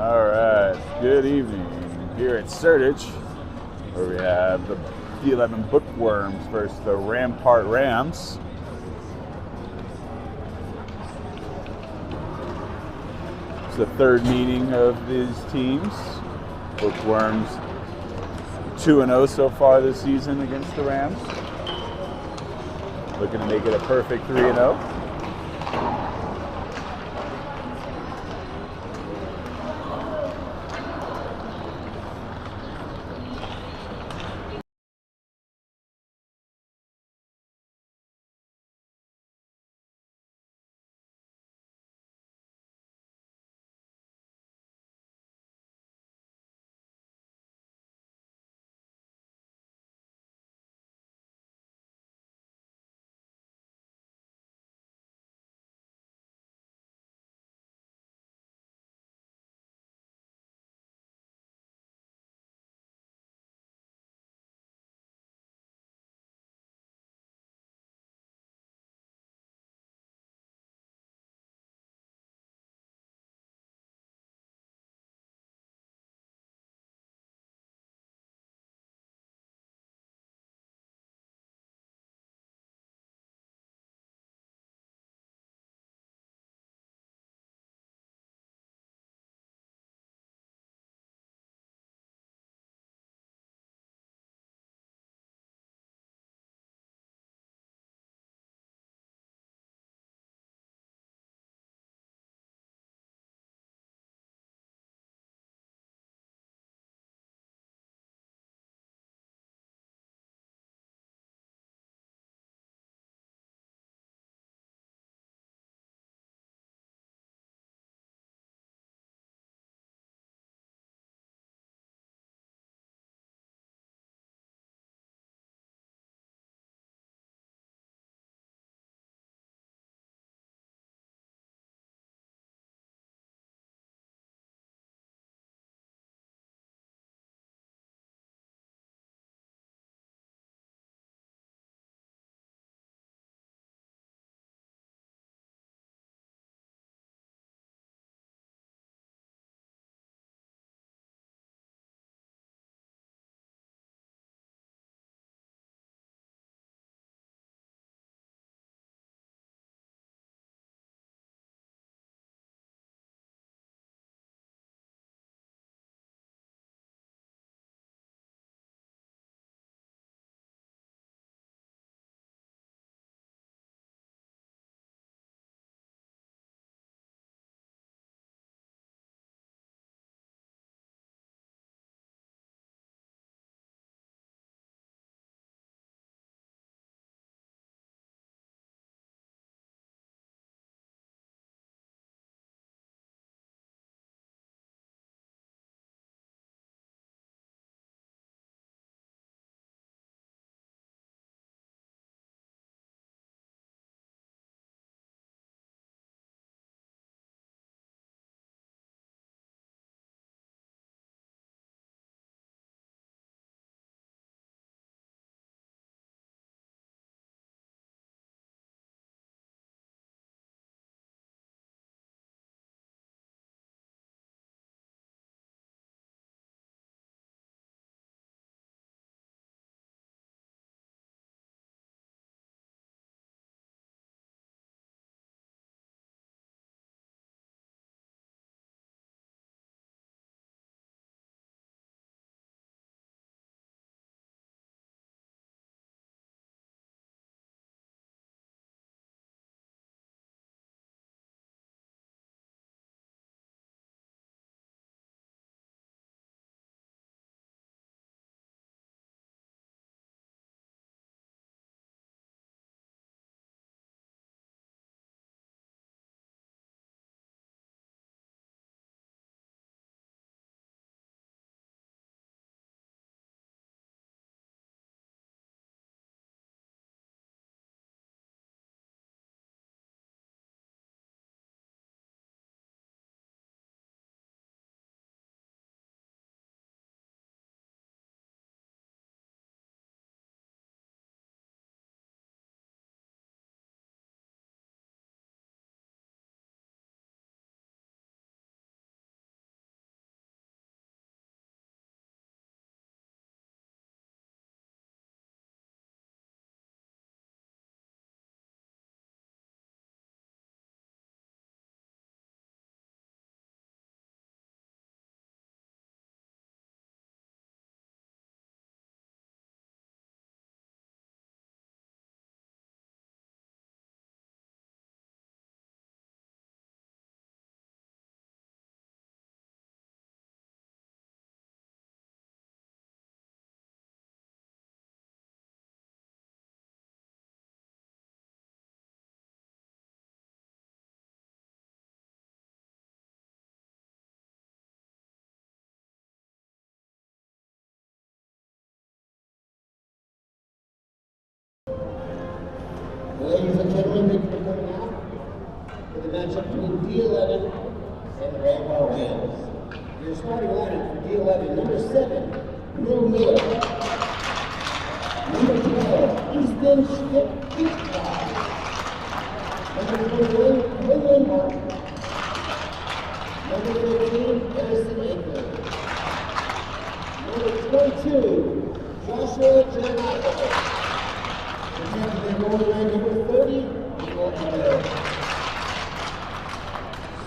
All right, good evening here at Sertich, where we have the D11 Bookworms versus the Rampart Rams. It's the third meeting of these teams. Bookworms 2-0 so far this season against the Rams. Looking to make it a perfect 3-0. Ladies and gentlemen, thank you for coming out for the matchup between D11 and the Rampart Rams. Your starting lineup for D11, number 7, Will Miller. Number 12, Easton Schmidt-Hitchcock. Number 21, Quinlan Martin. Number 13, Harrison Aker. Number 22, Joshua Jeremiah. Protecting their goal line, number 30, Nicole Taylor.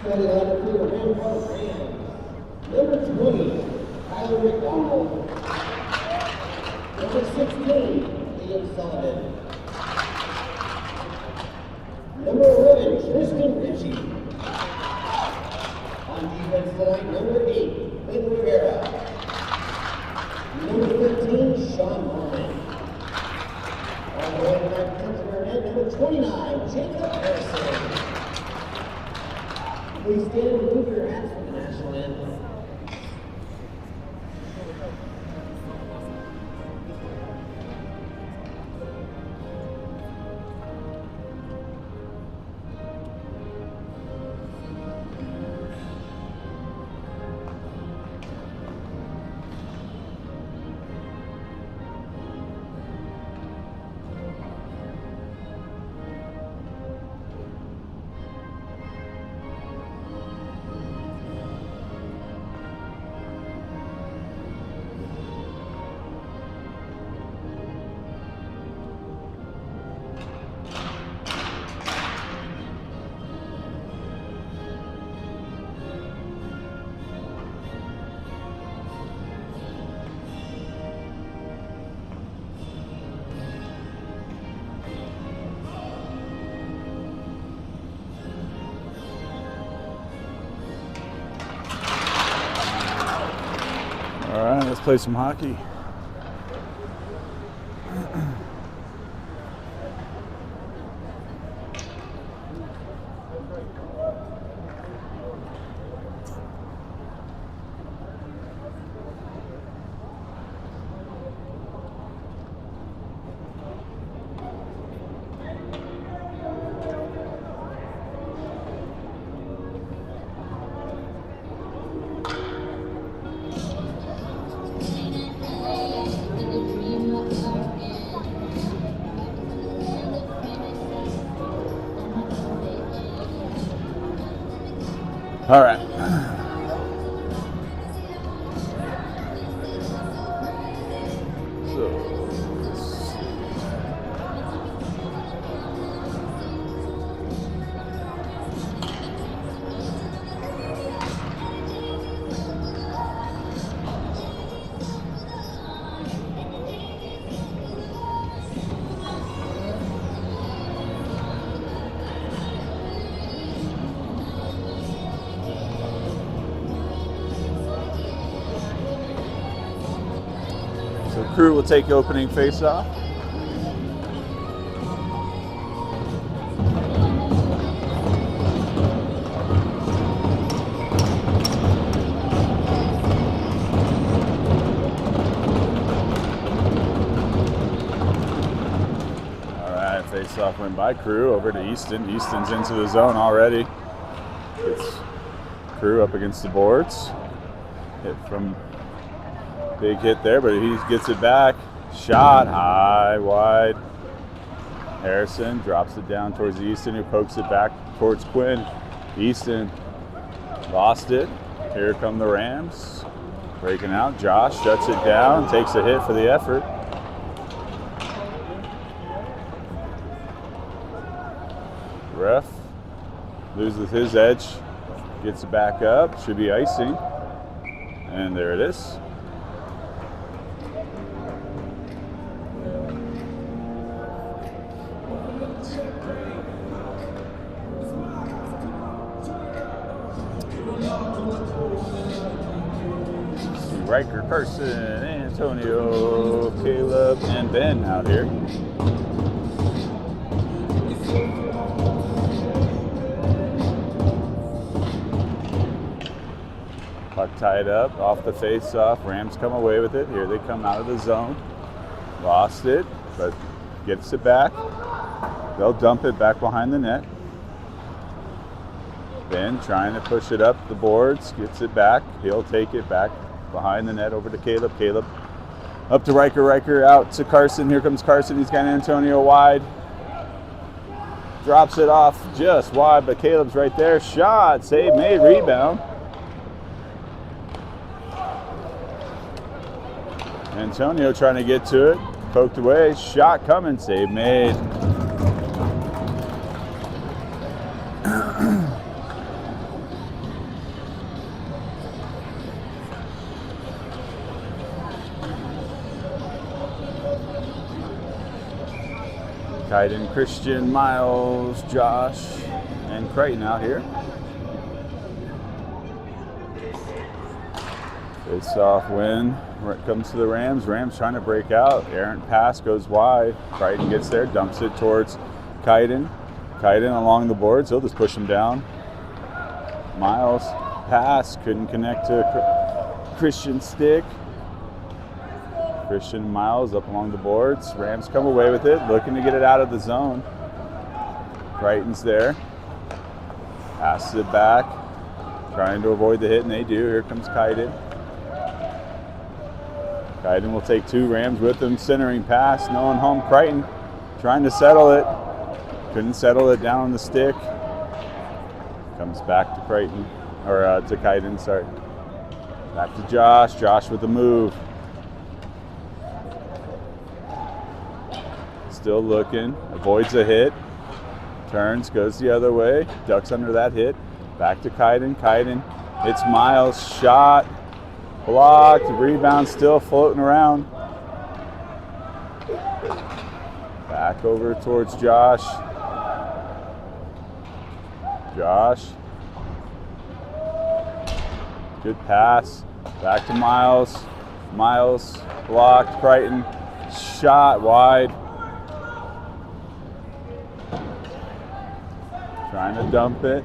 Starting lineup for the Rampart Rams. Number 20, Tyler McDonald. Number 16, Liam Sullivan. Number 11, Tristan Ritchie. On defense line, number 8, Ben Rivera. Number 15, Sean Norman. On the right back, number 29, Jacob Harrison. Please stand and move your hats for the national anthem. All right, let's play some hockey. All right. So, let's see. So Crew will take opening face-off. All right, face-off win by Crew over to Easton. Easton's into the zone already. It's Crew up against the boards. Hit from big hit there, but he gets it back. Shot high, wide. Harrison drops it down towards Easton, who pokes it back towards Quinn. Easton lost it. Here come the Rams. Breaking out. Josh shuts it down, takes a hit for the effort. Ref loses his edge, gets it back up. Should be icing. And there it is. Riker, Carson, Antonio, Caleb, and Ben out here. Puck tied up, off the face-off. Rams come away with it. Here they come out of the zone. Lost it, but gets it back. They'll dump it back behind the net. Ben trying to push it up the boards, gets it back. He'll take it back behind the net over to Caleb. Caleb up to Riker. Riker out to Carson. Here comes Carson. He's got Antonio wide. Drops it off just wide, but Caleb's right there. Shot, save made, rebound. Antonio trying to get to it. Poked away. Shot coming, save made. Kaiden, Christian, Miles, Josh, and Creighton out here. Face-off win. When it comes to the Rams, Rams trying to break out. Errant pass goes wide. Creighton gets there, dumps it towards Kaiden. Kaiden along the boards. He'll just push him down. Miles pass couldn't connect to Christian's stick. Christian and Miles up along the boards. Rams come away with it, looking to get it out of the zone. Creighton's there. Passes it back, trying to avoid the hit, and they do. Here comes Kaiden. Kaiden will take two. Rams with him. Centering pass, no one home. Creighton trying to settle it. Couldn't settle it down on the stick. Comes back to Creighton, or to Kaiden, sorry. Back to Josh. Josh with the move. Still looking, avoids a hit, turns, goes the other way, ducks under that hit, back to Kaiden. Kaiden hits Miles, shot, blocked, rebound still floating around. Back over towards Josh. Josh, good pass, back to Miles. Miles blocked, Creighton, shot wide. Trying to dump it.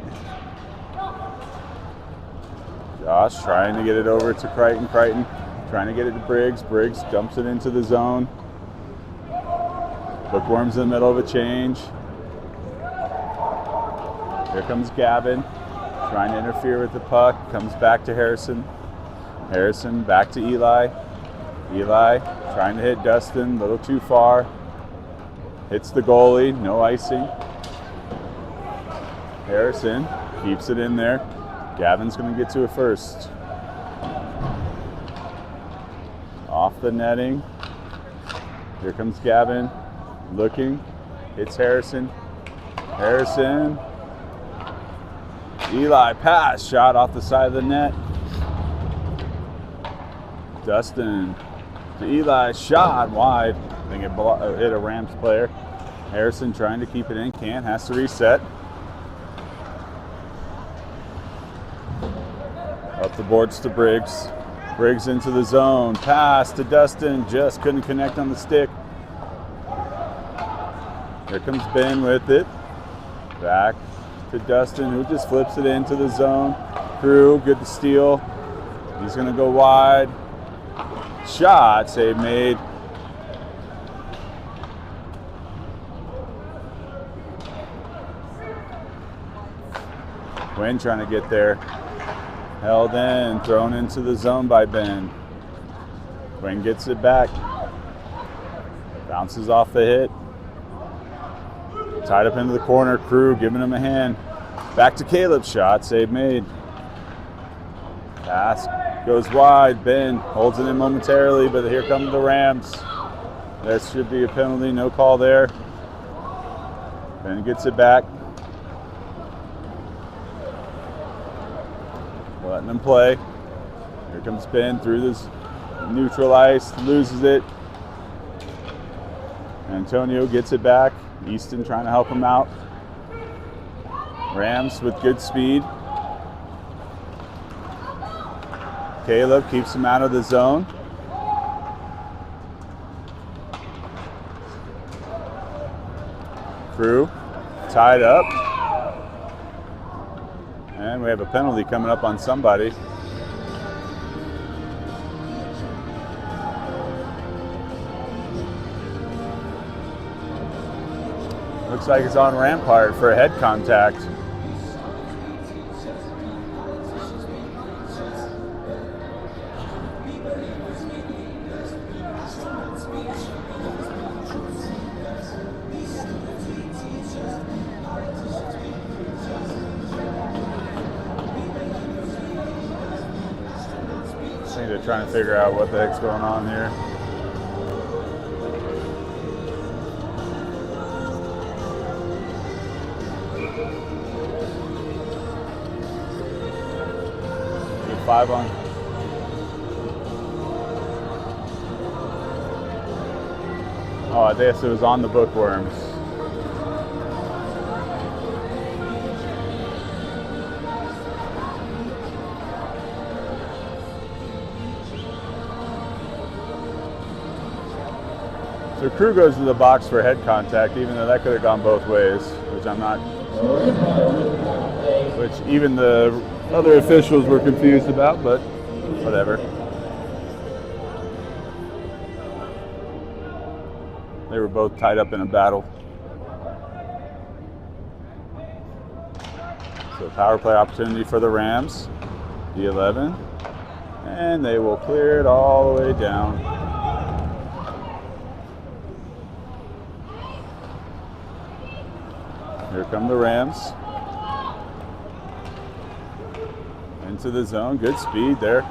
Josh trying to get it over to Creighton. Creighton trying to get it to Briggs. Briggs dumps it into the zone. Bookworms in the middle of a change. Here comes Gavin. Trying to interfere with the puck. Comes back to Harrison. Harrison back to Eli. Eli trying to hit Dustin. A little too far. Hits the goalie. No icing. Harrison keeps it in there. Gavin's going to get to it first. Off the netting. Here comes Gavin. Looking. Hits Harrison. Harrison. Eli pass. Shot off the side of the net. Dustin to Eli. Shot wide. I think it hit a Rams player. Harrison trying to keep it in. Can't. Has to reset. Up the boards to Briggs. Briggs into the zone. Pass to Dustin. Just couldn't connect on the stick. Here comes Ben with it. Back to Dustin, who just flips it into the zone. Crew, good to steal. He's going to go wide. Shot, save made. Quinn trying to get there. Held in, thrown into the zone by Ben. Quinn gets it back. Bounces off the hit. Tied up into the corner. Crew giving him a hand. Back to Caleb. Shot, save made. Pass goes wide. Ben holds it in momentarily, but here come the Rams. That should be a penalty. No call there. Ben gets it back. Letting them play. Here comes Ben through this neutral ice, loses it. Antonio gets it back. Easton trying to help him out. Rams with good speed. Caleb keeps him out of the zone. Crew tied up. And we have a penalty coming up on somebody. Looks like it's on Rampart for head contact. I think they're trying to figure out what the heck's going on here. Five on. Oh, I guess it was on the bookworms. So crew goes to the box for head contact, even though that could have gone both ways, which I'm not. Which even the other officials were confused about, but whatever. They were both tied up in a battle. So power play opportunity for the Rams, D11, and they will clear it all the way down. Here come the Rams. Into the zone, good speed there.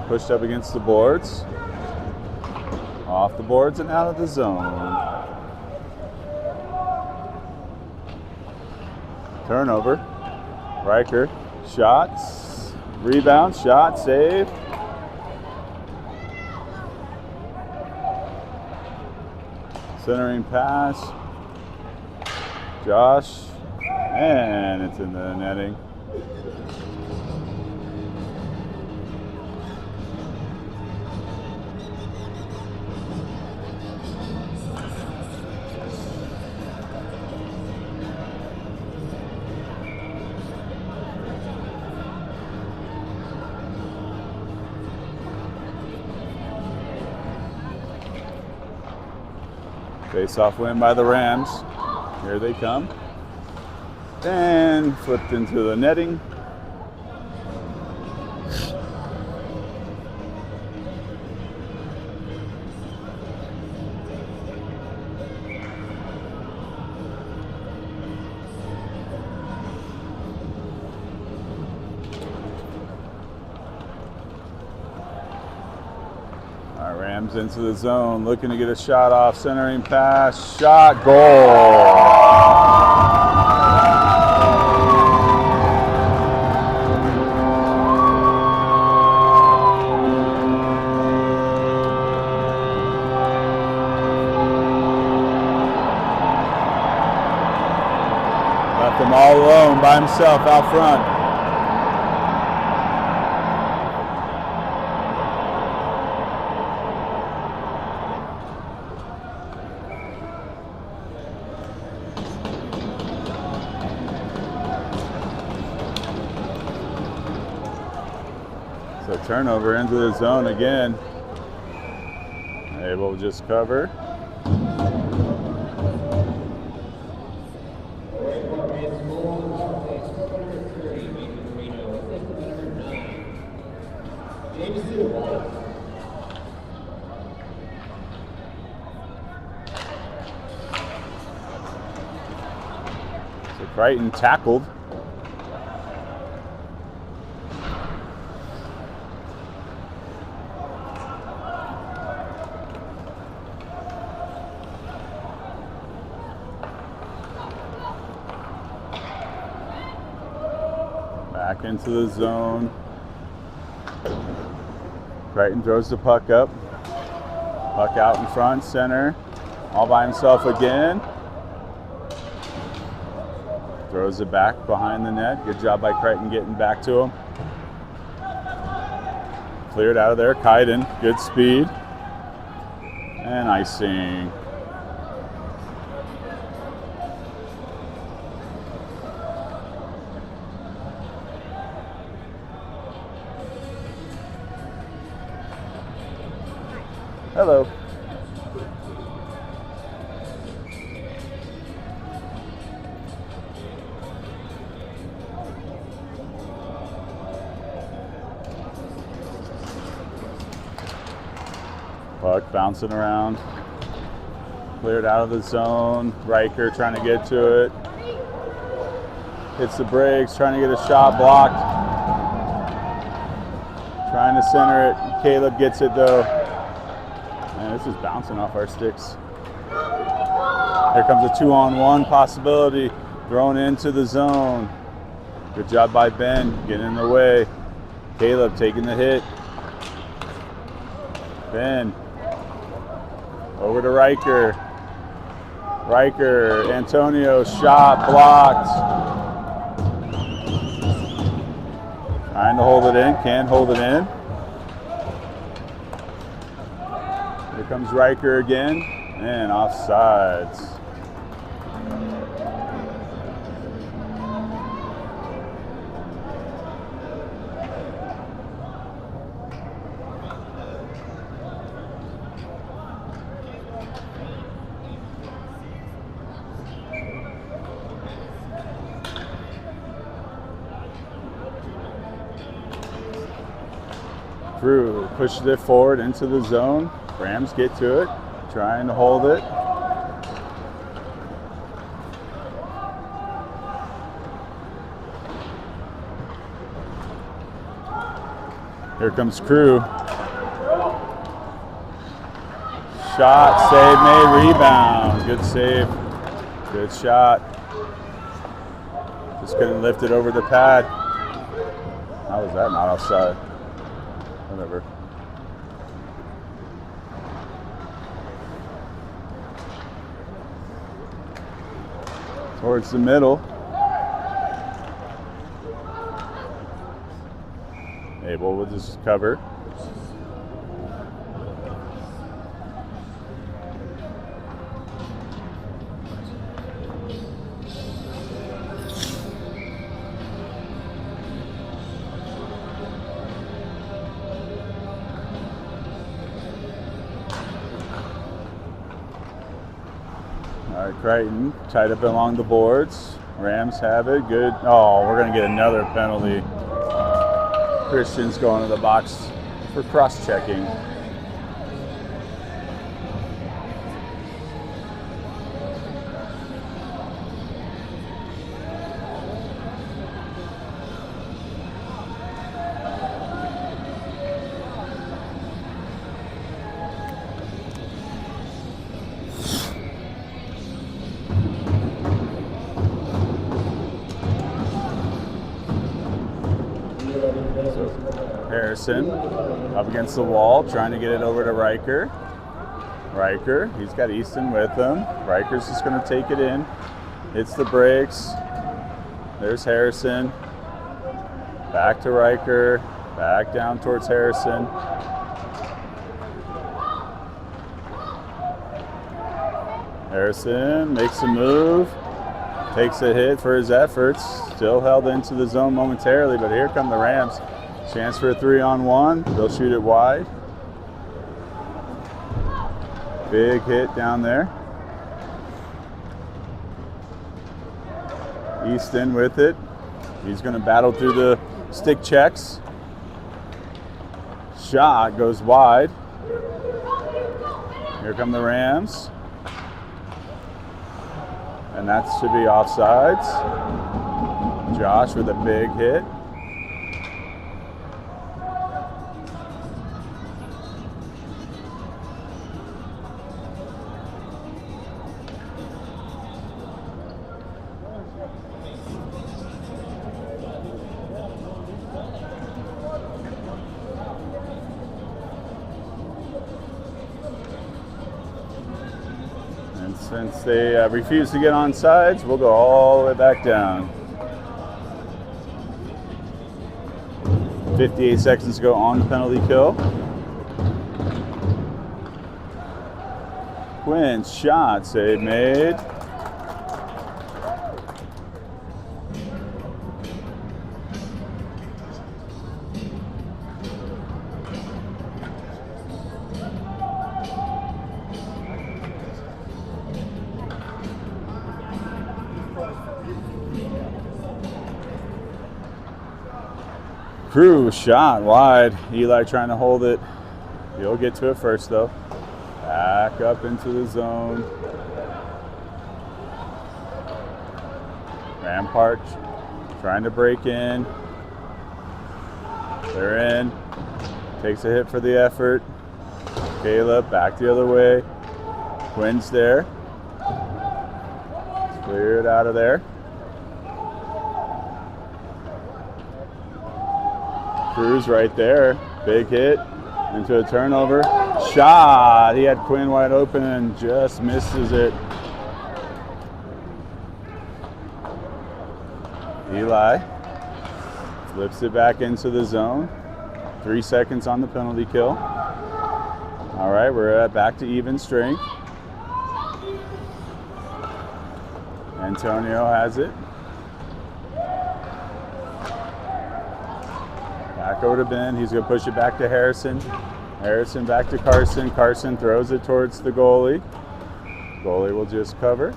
Pushed up against the boards. Off the boards and out of the zone. Turnover. Riker, shots, rebound, shot, save. Centering pass. Josh, and it's in the netting. Face-off win by the Rams. Here they come. And flipped into the netting. Rams into the zone, looking to get a shot off, centering pass, shot, goal. Left him all alone by himself out front. So turnover into the zone again. Able to just cover. So Crichton tackled. Back into the zone. Crichton throws the puck up. Puck out in front, center. All by himself again. Throws it back behind the net. Good job by Crichton getting back to him. Cleared out of there. Kaiden, good speed. And icing. Hello. Puck bouncing around. Cleared out of the zone. Riker trying to get to it. Hits the brakes, trying to get a shot blocked. Trying to center it. Caleb gets it though. Man, this is bouncing off our sticks. Here comes a 2-on-1 possibility. Thrown into the zone. Good job by Ben, getting in the way. Caleb taking the hit. Ben. Over to Riker. Riker, Antonio, shot blocked. Trying to hold it in, can't hold it in. Here comes Riker again, and offsides. Crew pushes it forward into the zone. Rams get to it, trying to hold it. Here comes Crew. Shot, save made, rebound. Good save, good shot. Just couldn't lift it over the pad. How was that not offside? Whatever. Towards the middle. Abel with his cover. All right, Crichton tied up along the boards. Rams have it. Good. Oh, we're going to get another penalty. Christian's going to the box for cross-checking. Harrison up against the wall, trying to get it over to Riker. Riker, he's got Easton with him. Riker's just going to take it in. Hits the brakes. There's Harrison. Back to Riker. Back down towards Harrison. Harrison makes a move. Takes a hit for his efforts. Still held into the zone momentarily, but here come the Rams. Chance for a 3-on-1. They'll shoot it wide. Big hit down there. Easton with it. He's going to battle through the stick checks. Shot goes wide. Here come the Rams. And that should be offsides. Josh with a big hit. Since they refuse to get on sides, we'll go all the way back down. 58 seconds to go on the penalty kill. Quinn's shot, save made. Crew shot wide. Eli trying to hold it. He'll get to it first though. Back up into the zone. Rampart trying to break in. They're in. Takes a hit for the effort. Caleb back the other way. Quinn's there. Clear it out of there. Cruz right there. Big hit into a turnover. Shot. He had Quinn wide open and just misses it. Eli flips it back into the zone. 3 seconds on the penalty kill. All right, we're back to even strength. Antonio has it. Back over to Ben. He's going to push it back to Harrison. Harrison back to Carson. Carson throws it towards the goalie. Goalie will just cover.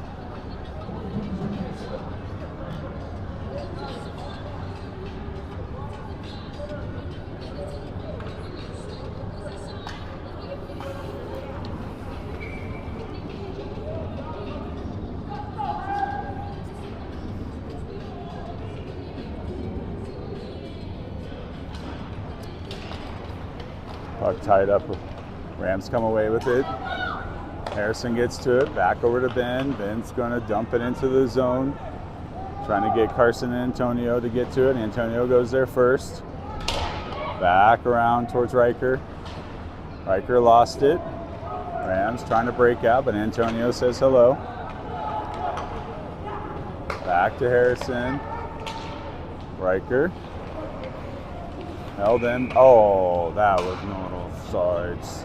Puck tied up. Rams come away with it. Harrison gets to it. Back over to Ben. Ben's going to dump it into the zone. Trying to get Carson and Antonio to get to it. Antonio goes there first. Back around towards Riker. Riker lost it. Rams trying to break out, but Antonio says hello. Back to Harrison. Riker. Held in. Oh, that was not offsides.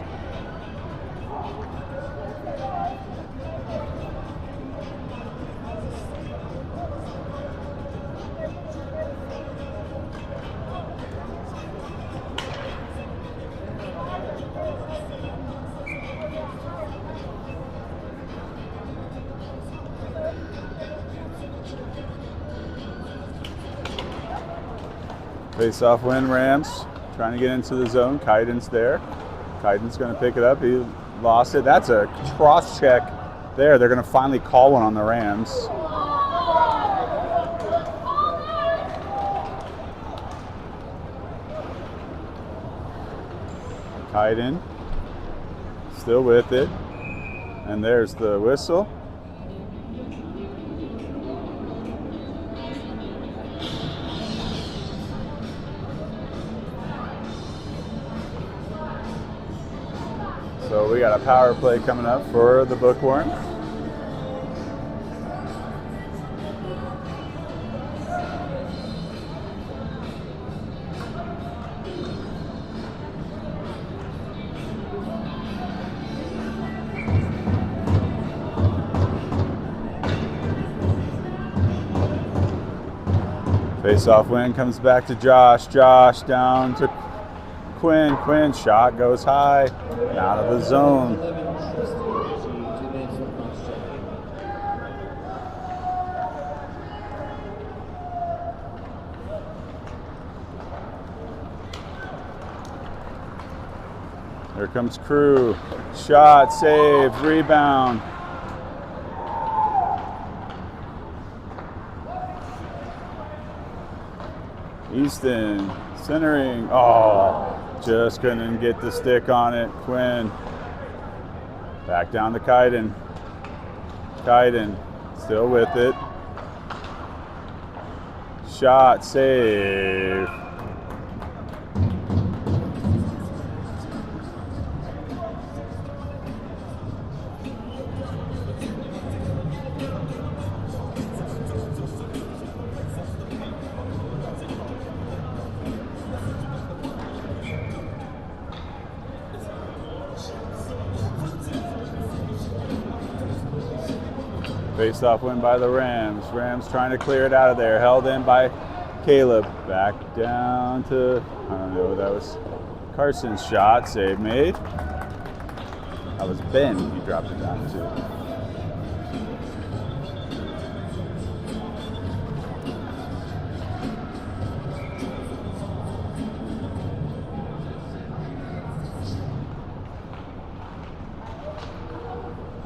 Face-off win, Rams. Trying to get into the zone. Kaiden's there. Kaiden's going to pick it up. He lost it. That's a cross check there. They're going to finally call one on the Rams. Kaiden still with it. And there's the whistle. So we got a power play coming up for the Bookworms. Face-off win comes back to Josh. Josh down to Quinn. Quinn shot goes high and out of the zone. Here comes Crew. Shot, save, rebound. Easton centering. Oh, just couldn't get the stick on it. Quinn. Back down to Kaiden. Kaiden still with it. Shot, save. Face-off win by the Rams. Rams trying to clear it out of there. Held in by Caleb. Back down to, I don't know, that was Carson's shot. Save made. That was Ben. He dropped it down to.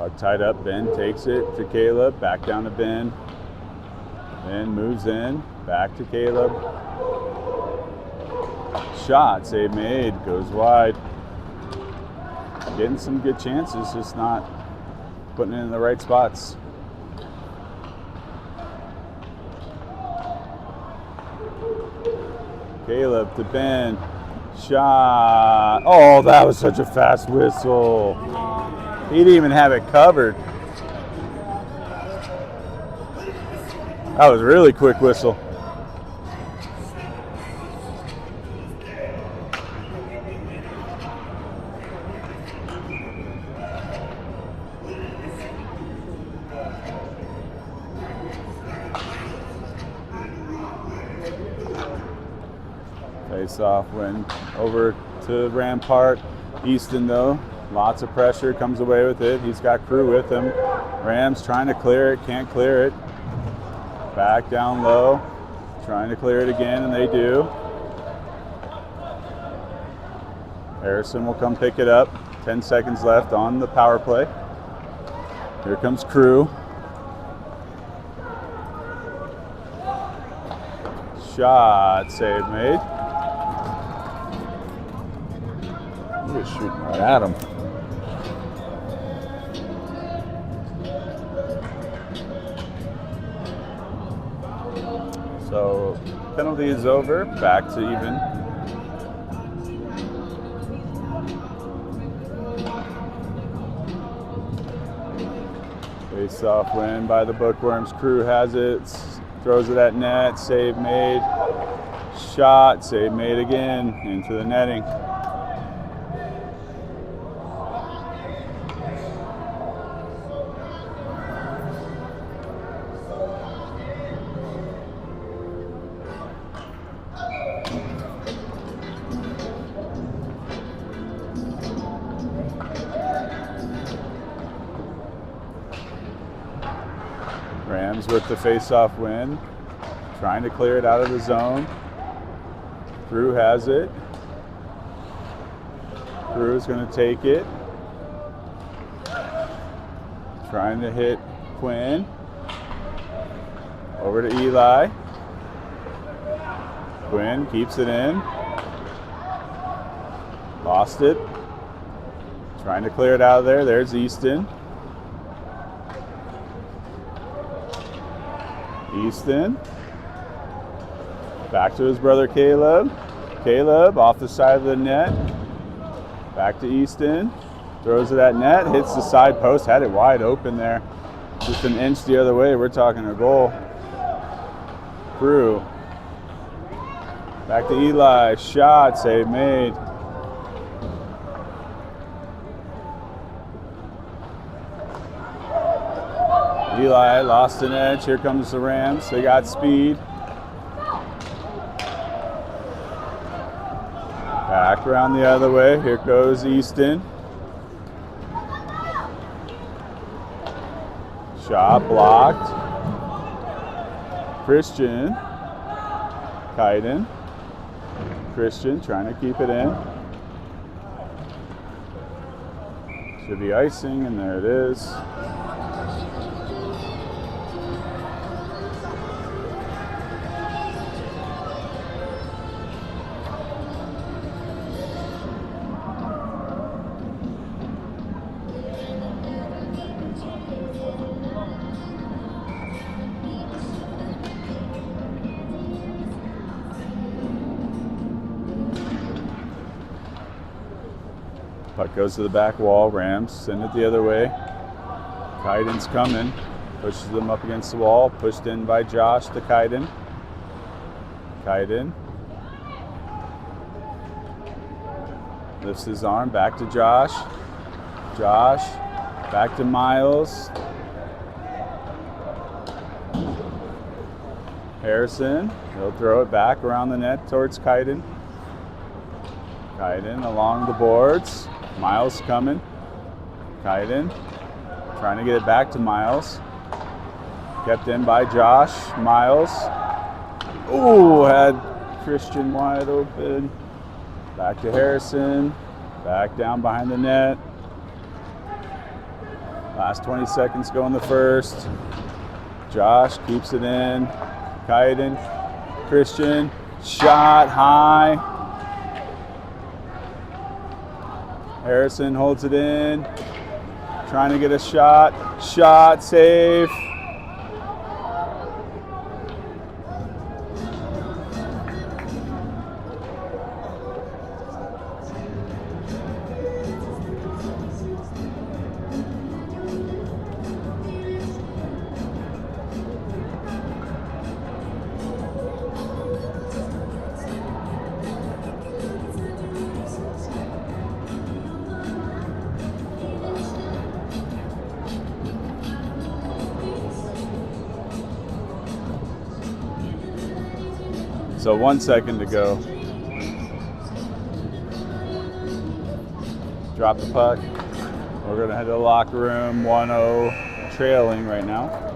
Puck tied up, Ben takes it to Caleb, back down to Ben. Ben moves in, back to Caleb. Shot, save made, goes wide. Getting some good chances, just not putting it in the right spots. Caleb to Ben. Shot. Oh, that was such a fast whistle. He didn't even have it covered. That was a really quick whistle. Face off win over to Rampart. Easton though, lots of pressure, comes away with it. He's got crew with him. Rams trying to clear it, can't clear it. Back down low, trying to clear it again, and they do. Harrison will come pick it up. 10 seconds left on the power play. Here comes crew. Shot, save made. He was shooting right at him. So penalty is over, back to even. Face off win by the Bookworms. Crew has it, throws it at net, save made. Shot, save made again, into the netting. Rams with the face-off win, trying to clear it out of the zone. Crew has it. Crew is going to take it. Trying to hit Quinn. Over to Eli. Quinn keeps it in. Lost it. Trying to clear it out of there. There's Easton. Easton. Back to his brother Caleb. Caleb off the side of the net. Back to Easton. Throws it at net. Hits the side post. Had it wide open there. Just an inch the other way. We're talking a goal. Crew. Back to Eli. Shot. Save made. Eli lost an edge. Here comes the Rams. They got speed. Back around the other way. Here goes Easton. Shot blocked. Christian. Kaiden. Christian trying to keep it in. Should be icing, and there it is. Puck goes to the back wall. Rams send it the other way. Kaiden's coming. Pushes them up against the wall. Pushed in by Josh to Kaiden. Kaiden lifts his arm. Back to Josh. Josh. Back to Miles. Harrison. He'll throw it back around the net towards Kaiden. Kaiden along the boards. Miles coming. Kaiden trying to get it back to Miles. Kept in by Josh. Miles. Ooh, had Christian wide open. Back to Harrison. Back down behind the net. Last 20 seconds go in the first. Josh keeps it in. Kaiden, Christian, shot high. Harrison holds it in. Trying to get a shot. Shot, safe. So 1 second to go. Drop the puck. We're going to head to the locker room. 1-0 trailing right now.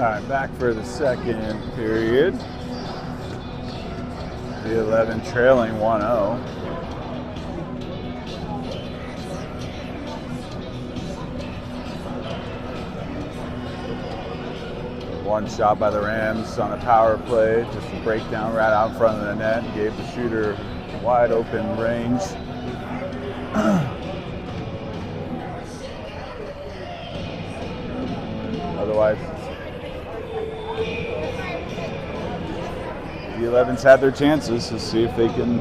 All right, back for the second period. D11 trailing 1-0. One shot by the Rams on a power play, just a breakdown right out in front of the net, gave the shooter wide open range. Otherwise, the 11's had their chances. Let's see if they can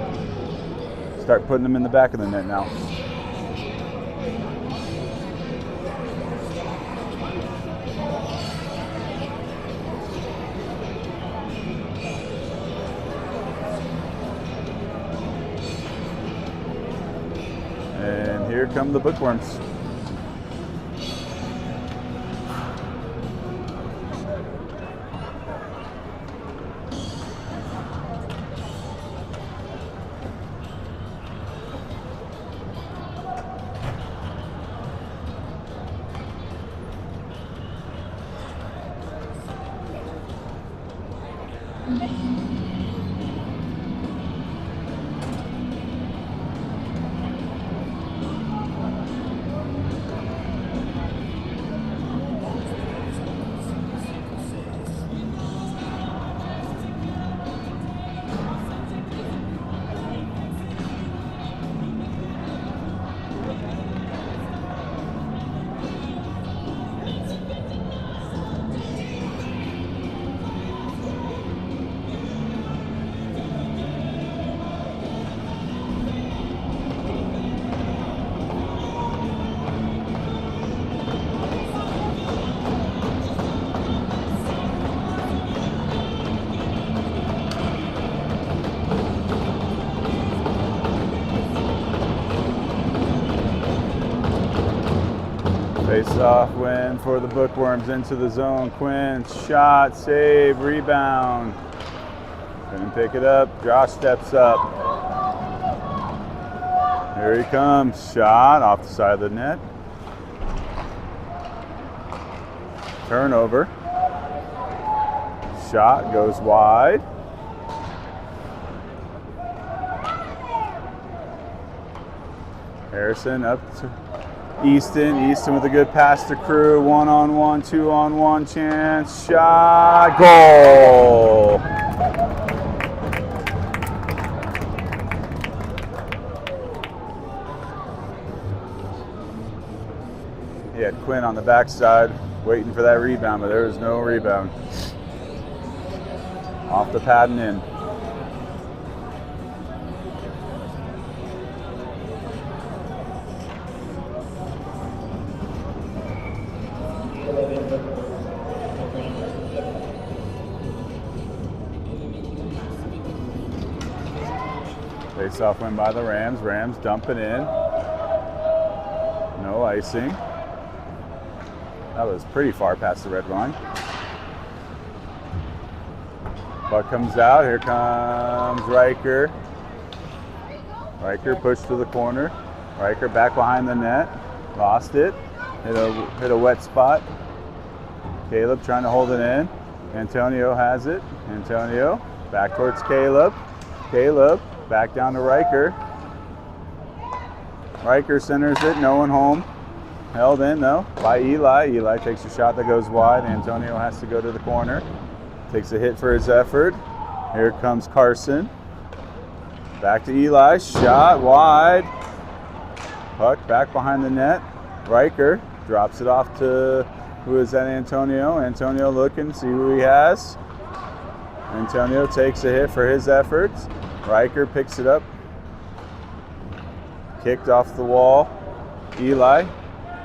start putting them in the back of the net now. And here come the Bookworms. Face-off win for the Bookworms into the zone. Quinn, shot, save, rebound. Couldn't pick it up. Josh steps up. Here he comes. Shot off the side of the net. Turnover. Shot goes wide. Harrison up to Easton. Easton with a good pass to Crew. 1-on-1, 2-on-1 chance. Shot. Goal. He had Quinn on the backside waiting for that rebound, but there was no rebound. Off the pad and in. Face-off win by the Rams. Rams dumping in. No icing. That was pretty far past the red line. Puck comes out. Here comes Riker. Riker pushed to the corner. Riker back behind the net. Lost it. Hit a wet spot. Caleb trying to hold it in. Antonio has it. Antonio back towards Caleb. Caleb back down to Riker. Riker centers it. No one home. Held in though by Eli. Eli takes a shot that goes wide. Antonio has to go to the corner. Takes a hit for his effort. Here comes Carson. Back to Eli. Shot wide. Puck back behind the net. Riker drops it off to, who is that? Antonio. Antonio looking, see who he has. Antonio takes a hit for his efforts. Riker picks it up. Kicked off the wall. Eli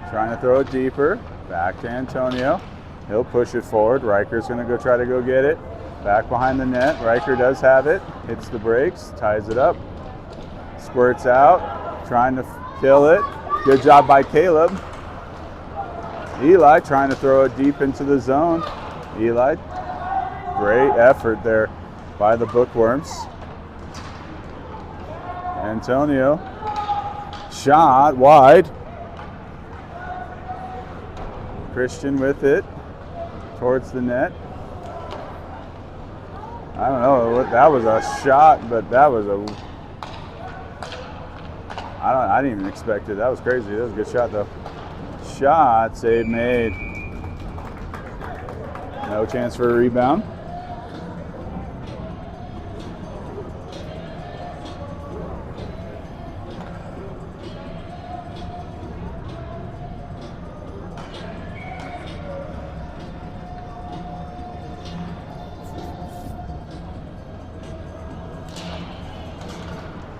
trying to throw it deeper. Back to Antonio. He'll push it forward. Riker's going to go try to go get it. Back behind the net. Riker does have it. Hits the brakes. Ties it up. Squirts out. Trying to kill it. Good job by Caleb. Eli trying to throw it deep into the zone. Eli, great effort there by the Bookworms. Antonio, shot wide. Christian with it towards the net. I don't know what that was a shot, but that was a. I didn't even expect it. That was crazy. That was a good shot though. Shot, save made. No chance for a rebound.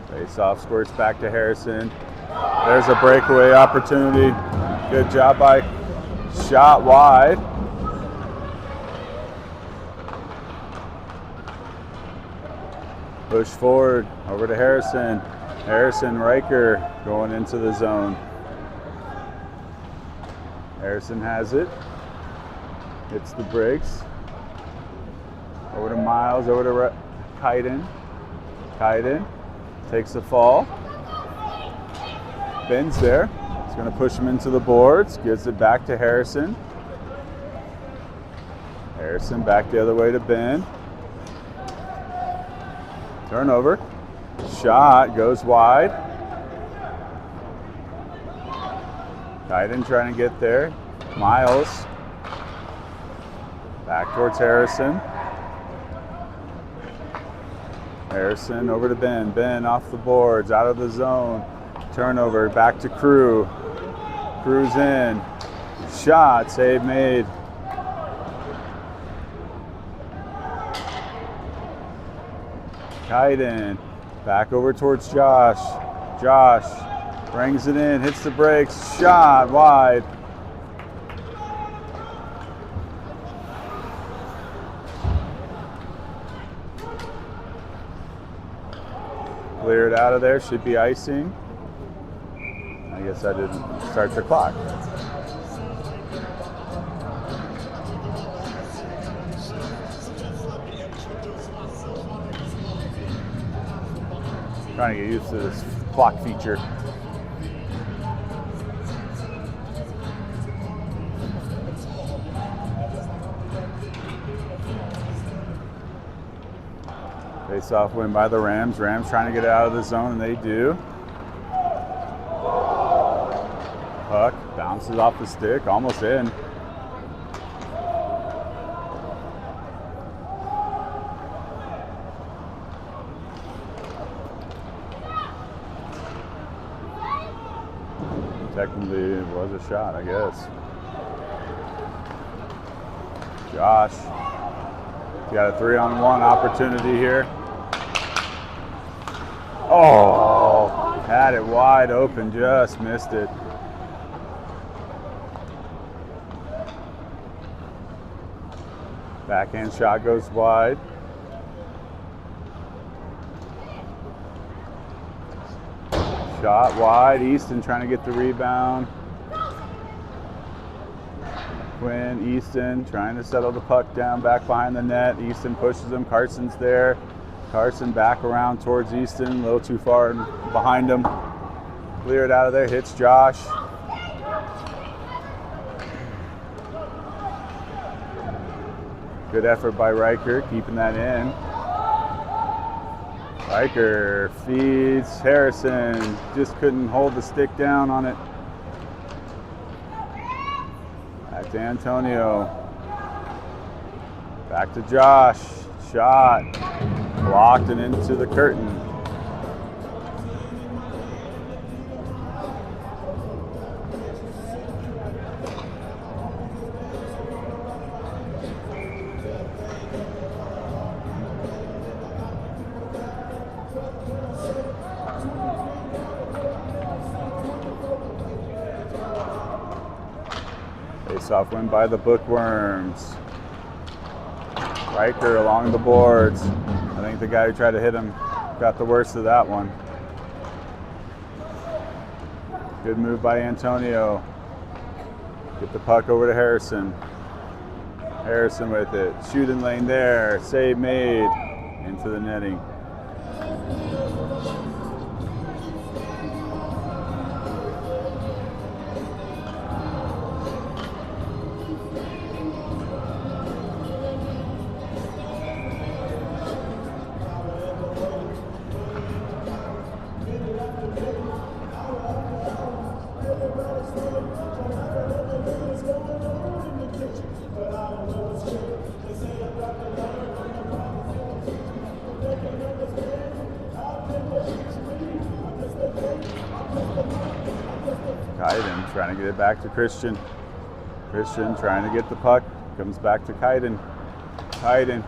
Face-off squirts back to Harrison. There's a breakaway opportunity. Good job by shot wide. Push forward over to Harrison. Harrison Riker going into the zone. Harrison has it. Hits the brakes. Over to Miles, over to Kaiden. Kaiden takes the fall. Ben's there. He's going to push him into the boards. Gives it back to Harrison. Harrison back the other way to Ben. Turnover. Shot goes wide. Kaiden trying to get there. Miles. Back towards Harrison. Harrison over to Ben. Ben off the boards, out of the zone. Turnover, back to Crew. Crew's in. Shot, save made. Kaiden, back over towards Josh. Josh brings it in, hits the brakes, shot wide. Cleared out of there, should be icing. I guess I didn't start the clock. Trying to get used to this clock feature. Face-off win by the Rams. Rams trying to get out of the zone, and they do. Puck bounces off the stick, almost in. Technically, it was a shot, I guess. Josh. Got a 3-on-1 opportunity here. Oh, had it wide open, just missed it. Backhand shot goes wide. Shot wide, Easton trying to get the rebound. Quinn, Easton trying to settle the puck down back behind the net. Easton pushes him, Carson's there. Carson back around towards Easton, a little too far behind him. Cleared out of there, hits Josh. Good effort by Riker, keeping that in. Riker feeds Harrison, just couldn't hold the stick down on it. Back to Antonio. Back to Josh. Shot. Blocked and into the curtain. Face-off win by the Bookworms. Riker along the boards. I think the guy who tried to hit him got the worst of that one. Good move by Antonio. Get the puck over to Harrison. Harrison with it. Shooting lane there. Save made. Into the netting. Kaiden trying to get it back to Christian. Christian trying to get the puck. Comes back to Kaiden. Kaiden.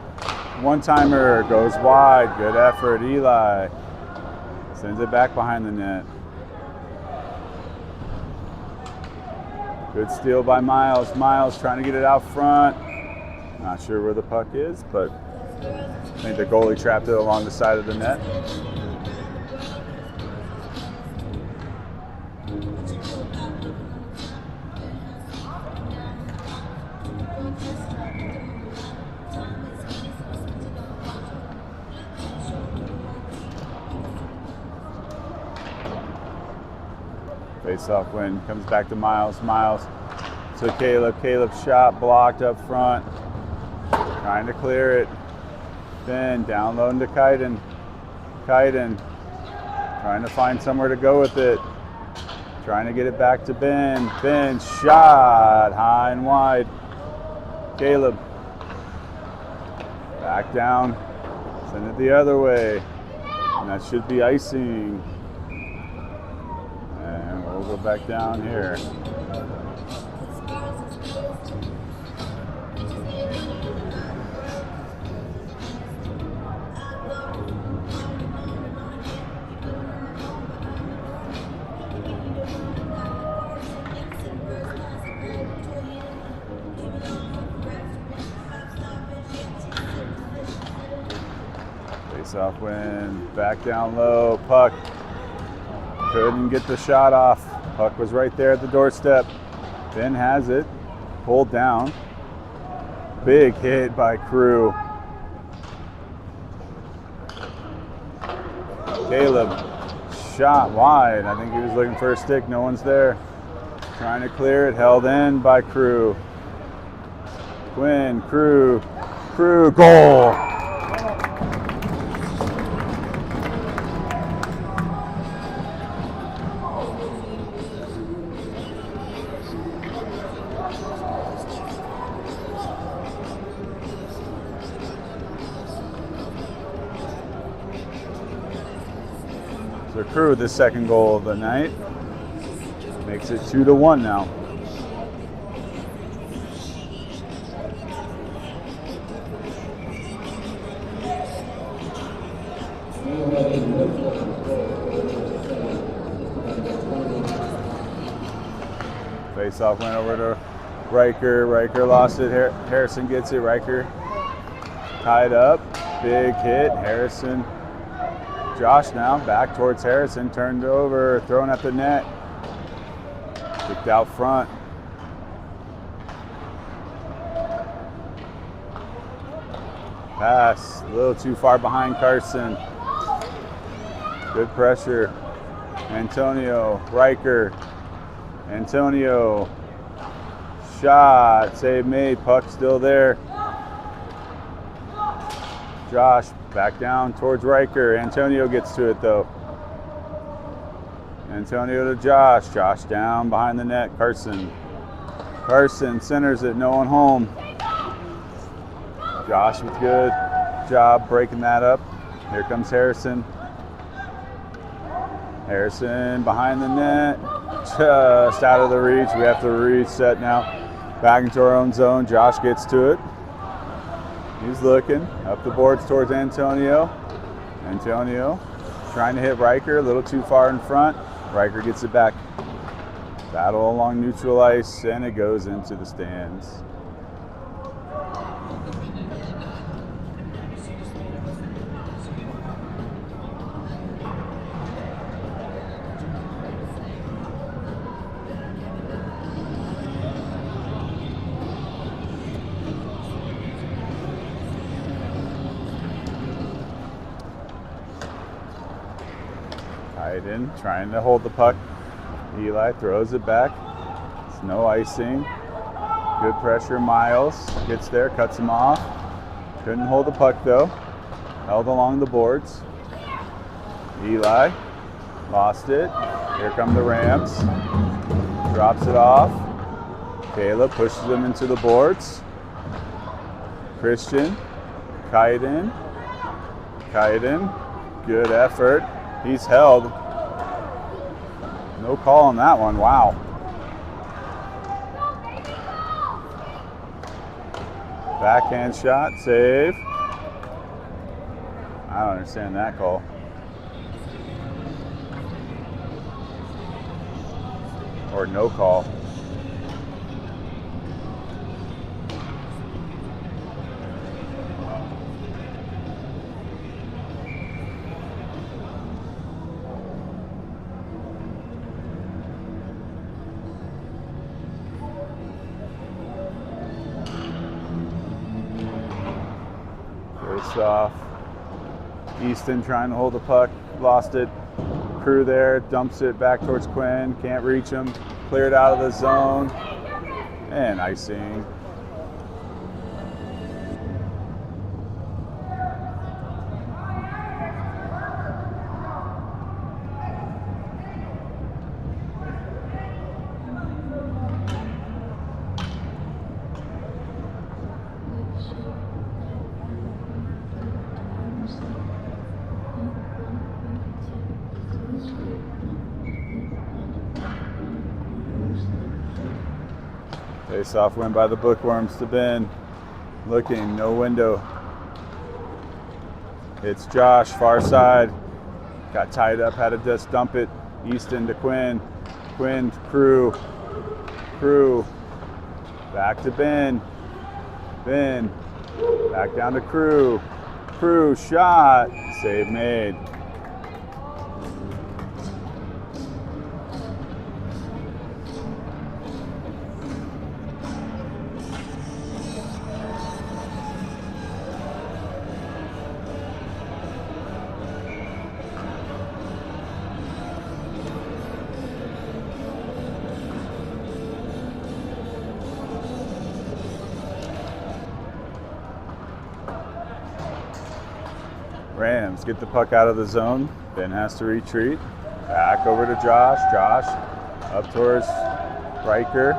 One-timer. Goes wide. Good effort. Eli. Sends it back behind the net. Good steal by Miles. Miles trying to get it out front. Not sure where the puck is, but I think the goalie trapped it along the side of the net. Face-off win. Comes back to Miles. Miles to Caleb. Caleb's shot blocked up front. Trying to clear it. Then down low to Kaiden. Kaiden trying to find somewhere to go with it. Trying to get it back to Ben. Ben shot high and wide. Caleb back down. Send it the other way. And that should be icing. And we'll go back down here. Face-off win. Back down low. Puck. Couldn't get the shot off. Puck was right there at the doorstep. Ben has it. Pulled down. Big hit by Crew. Caleb. Shot wide. I think he was looking for a stick. No one's there. Trying to clear it. Held in by Crew. Quinn. Crew. Crew. Goal. So Crew, the second goal of the night, makes it 2-1 now. Face-off went over to Riker. Riker lost it. Harrison gets it. Riker tied up. Big hit. Harrison. Josh now back towards Harrison. Turned over. Thrown at the net. Kicked out front. Pass. A little too far behind Carson. Good pressure. Antonio. Riker. Antonio. Shot. Save made. Puck still there. Josh back down towards Riker. Antonio gets to it though. Antonio to Josh. Josh down behind the net. Carson. Carson centers it. No one home. Josh with good job breaking that up. Here comes Harrison. Harrison behind the net. Just out of the reach. We have to reset now. Back into our own zone. Josh gets to it. He's looking up the boards towards Antonio. Antonio trying to hit Riker, a little too far in front. Riker gets it back. Battle along neutral ice, and it goes into the stands. In, trying to hold the puck. Eli throws it back. It's no icing. Good pressure. Miles gets there, cuts him off. Couldn't hold the puck though. Held along the boards. Eli lost it. Here come the Rams. Drops it off. Caleb pushes him into the boards. Christian. Kaiden. Kaiden. Good effort. He's held. No call on that one. Wow. Backhand shot, save. I don't understand that call. Or no call. Face off. Easton trying to hold the puck, lost it. Crew there, dumps it back towards Quinn, can't reach him, cleared out of the zone, and icing. Face-off win by the Bookworms to Ben. Looking, no window. It's Josh, far side. Got tied up, had to just dump it. Easton to Quinn. Quinn to Crew. Crew. Back to Ben. Ben. Back down to Crew. Crew shot. Save made. Rams get the puck out of the zone. Ben has to retreat. Back over to Josh. Josh up towards Riker.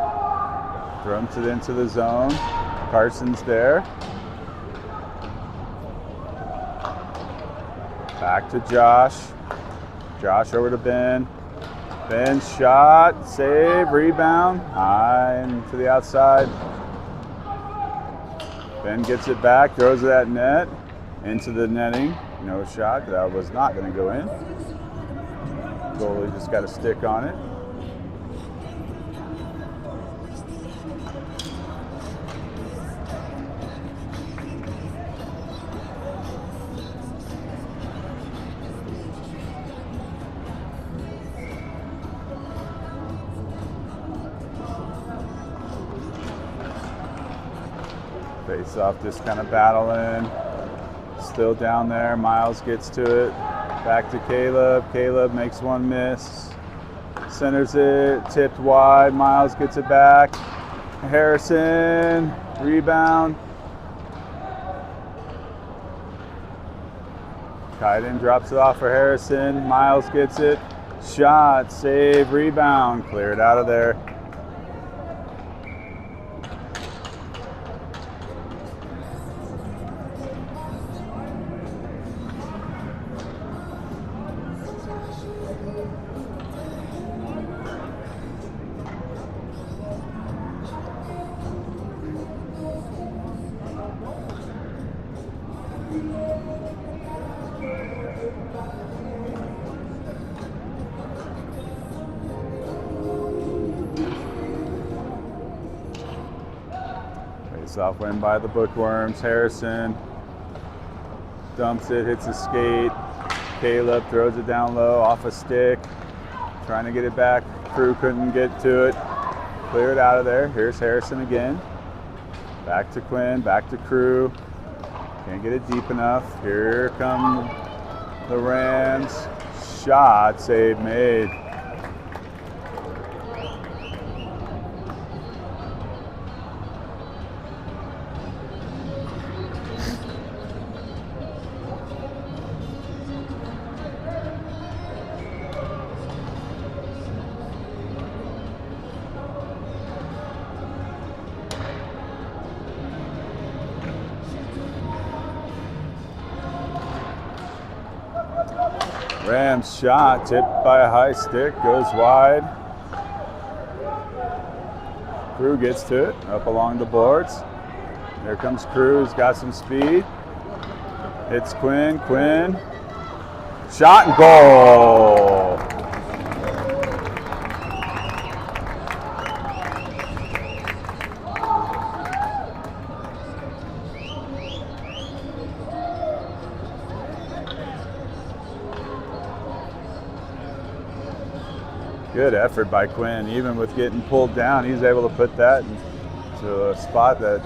Drums it into the zone. Carson's there. Back to Josh. Josh over to Ben. Ben shot, save, rebound. High and to the outside. Ben gets it back, throws it at net. Into the netting. No shot. That was not going to go in. Goalie just got a stick on it. Face off, just kind of battling. Still down there. Miles gets to it. Back to Caleb. Caleb makes one miss. Centers it. Tipped wide. Miles gets it back. Harrison. Rebound. Kaiden drops it off for Harrison. Miles gets it. Shot. Save. Rebound. Clear it out of there. Face-off win by the Bookworms. Harrison dumps it, hits a skate. Caleb throws it down low, off a stick. Trying to get it back. Crew couldn't get to it. Clear it out of there. Here's Harrison again. Back to Quinn, back to Crew. Can't get it deep enough. Here come the Rams. Shot, save made. Rams shot, tipped by a high stick, goes wide. Crew gets to it, up along the boards. Here comes Crew, he's got some speed. Hits Quinn, shot and goal. Good effort by Quinn. Even with getting pulled down, he's able to put that into a spot that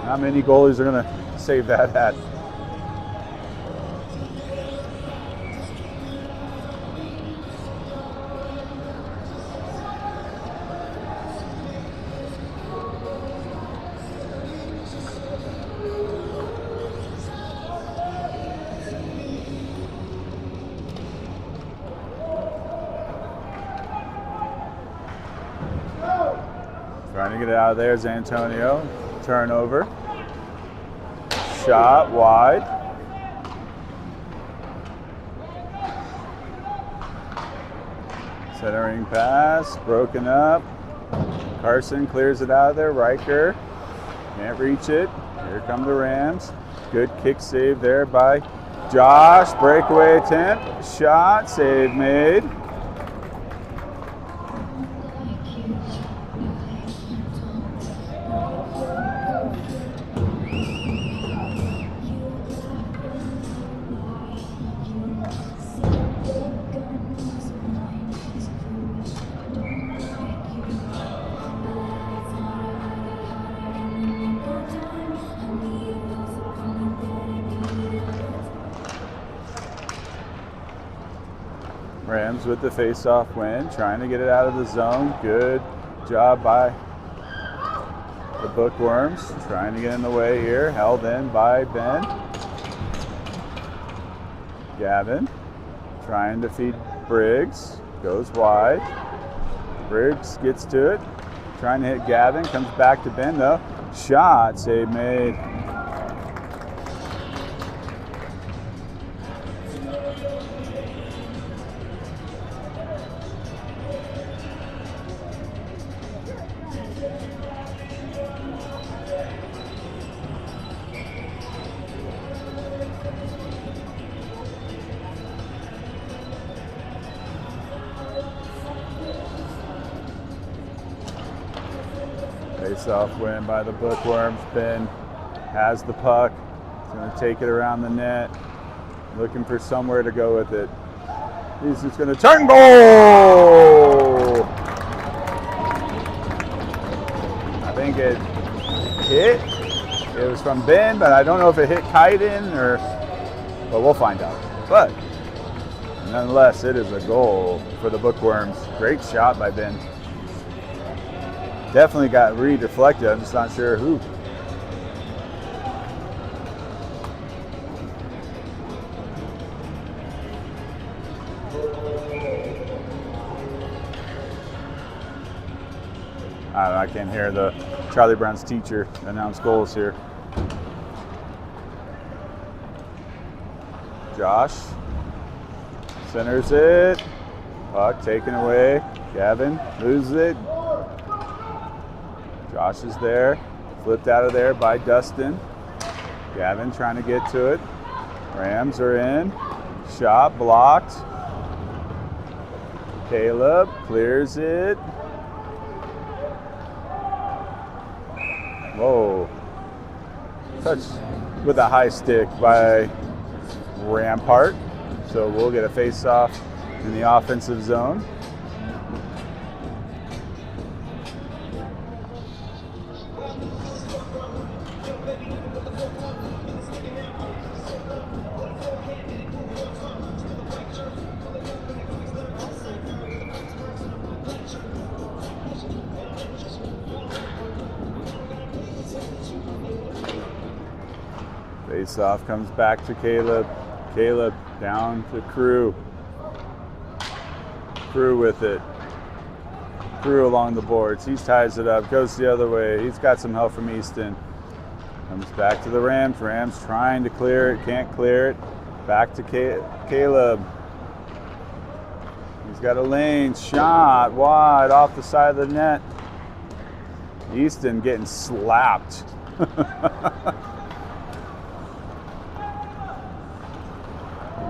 not many goalies are going to save that at. Trying to get it out of there is Antonio. Turnover. Shot wide. Centering pass, broken up. Carson clears it out of there. Riker can't reach it. Here come the Rams. Good kick save there by Josh. Breakaway attempt. Shot, save made. Rams with the face-off win, trying to get it out of the zone. Good job by the Bookworms, trying to get in the way here. Held in by Ben. Gavin trying to feed Briggs, goes wide. Briggs gets to it, trying to hit Gavin, comes back to Ben though. Shot, save made. Face-off win by the Bookworms. Ben has the puck. He's going to take it around the net. Looking for somewhere to go with it. He's just going to turn goal! I think it hit. It was from Ben, but I don't know if it hit Kaiden or... But we'll find out. But nonetheless, it is a goal for the Bookworms. Great shot by Ben. Definitely got redeflected. I'm just not sure who. I don't know, I can't hear the Charlie Brown's teacher announce goals here. Josh centers it. Puck taken away. Gavin loses it. Josh is there, flipped out of there by Dustin. Gavin trying to get to it. Rams are in. Shot blocked. Caleb clears it. Whoa. Touch with a high stick by Rampart. So we'll get a face-off in the offensive zone. Face-off comes back to Caleb. Caleb down to Crew. Crew with it. Crew along the boards. He ties it up, goes the other way. He's got some help from Easton. Comes back to the Rams. Rams trying to clear it, can't clear it. Back to Caleb. He's got a lane. Shot wide off the side of the net. Easton getting slapped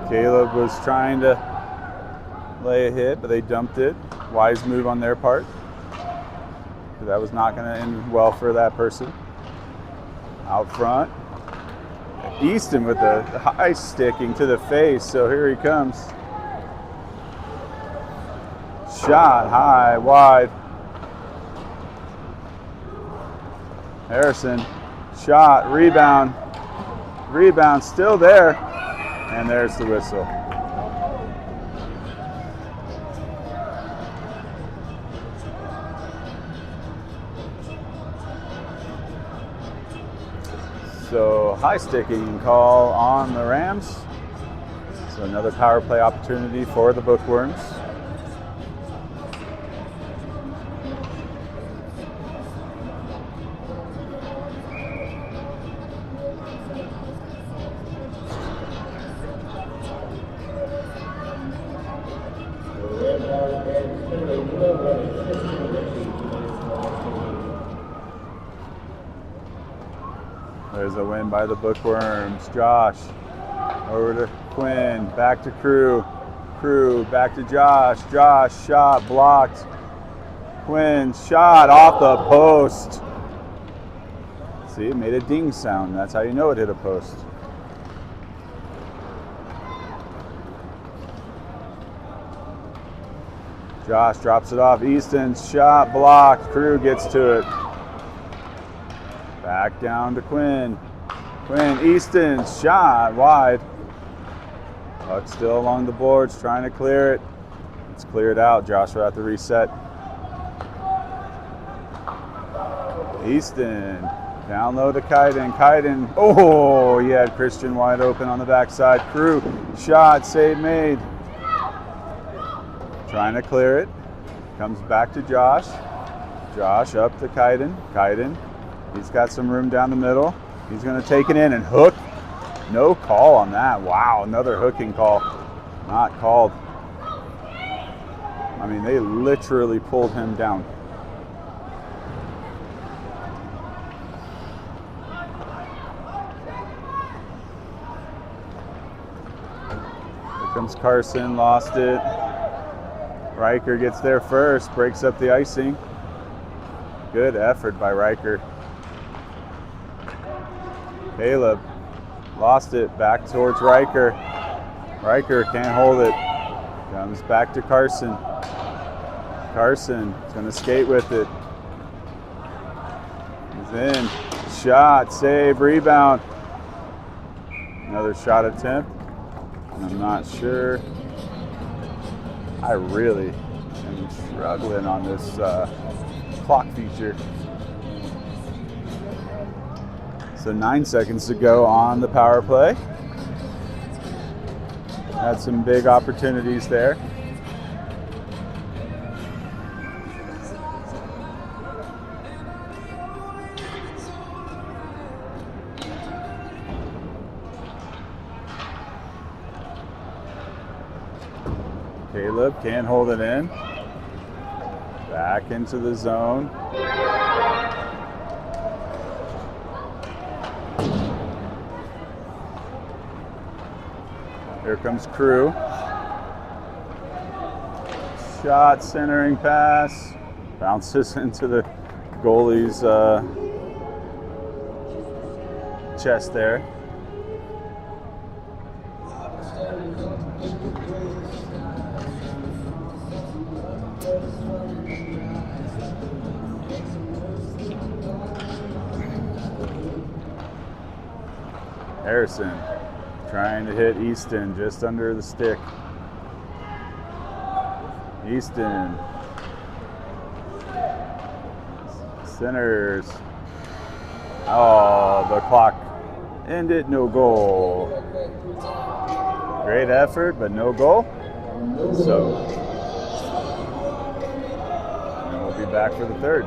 Caleb was trying to lay a hit, but they dumped it. Wise move on their part. That was not going to end well for that person. Out front, Easton with the high sticking to the face, so here he comes. Shot high, wide. Harrison, shot, rebound, still there, and there's the whistle. So high sticking call on the Rams. So another power play opportunity for the Bookworms. There's a win by the Bookworms. Josh over to Quinn, back to Crew. Crew back to Josh. Josh shot blocked. Quinn shot off the post. See, it made a ding sound. That's how you know it hit a post. Josh drops it off. Easton's shot blocked. Crew gets to it. Back down to Quinn. Quinn, Easton's shot wide. Puck still along the boards, trying to clear it. It's cleared out. Josh will have to reset. Easton, down low to Kaiden. Kaiden, oh, he had Christian wide open on the backside. Crew, shot, save made. Trying to clear it. Comes back to Josh. Josh up to Kaiden. Kaiden, he's got some room down the middle. He's going to take it in and hook. No call on that. Wow, another hooking call. Not called. I mean, they literally pulled him down. Here comes Carson, lost it. Riker gets there first, breaks up the icing. Good effort by Riker. Caleb lost it, back towards Riker. Riker can't hold it. Comes back to Carson. Carson is going to skate with it. He's in. Shot, save, rebound. Another shot attempt. I'm not sure. I really am struggling on this clock feature. So 9 seconds to go on the power play. Had some big opportunities there. Caleb can't hold it in. Back into the zone. Here comes Crew. Shot, centering pass. Bounces into the goalie's chest there. Harrison trying to hit Easton just under the stick. Easton centers. Oh, the clock ended, no goal. Great effort, but no goal. So, and we'll be back for the third.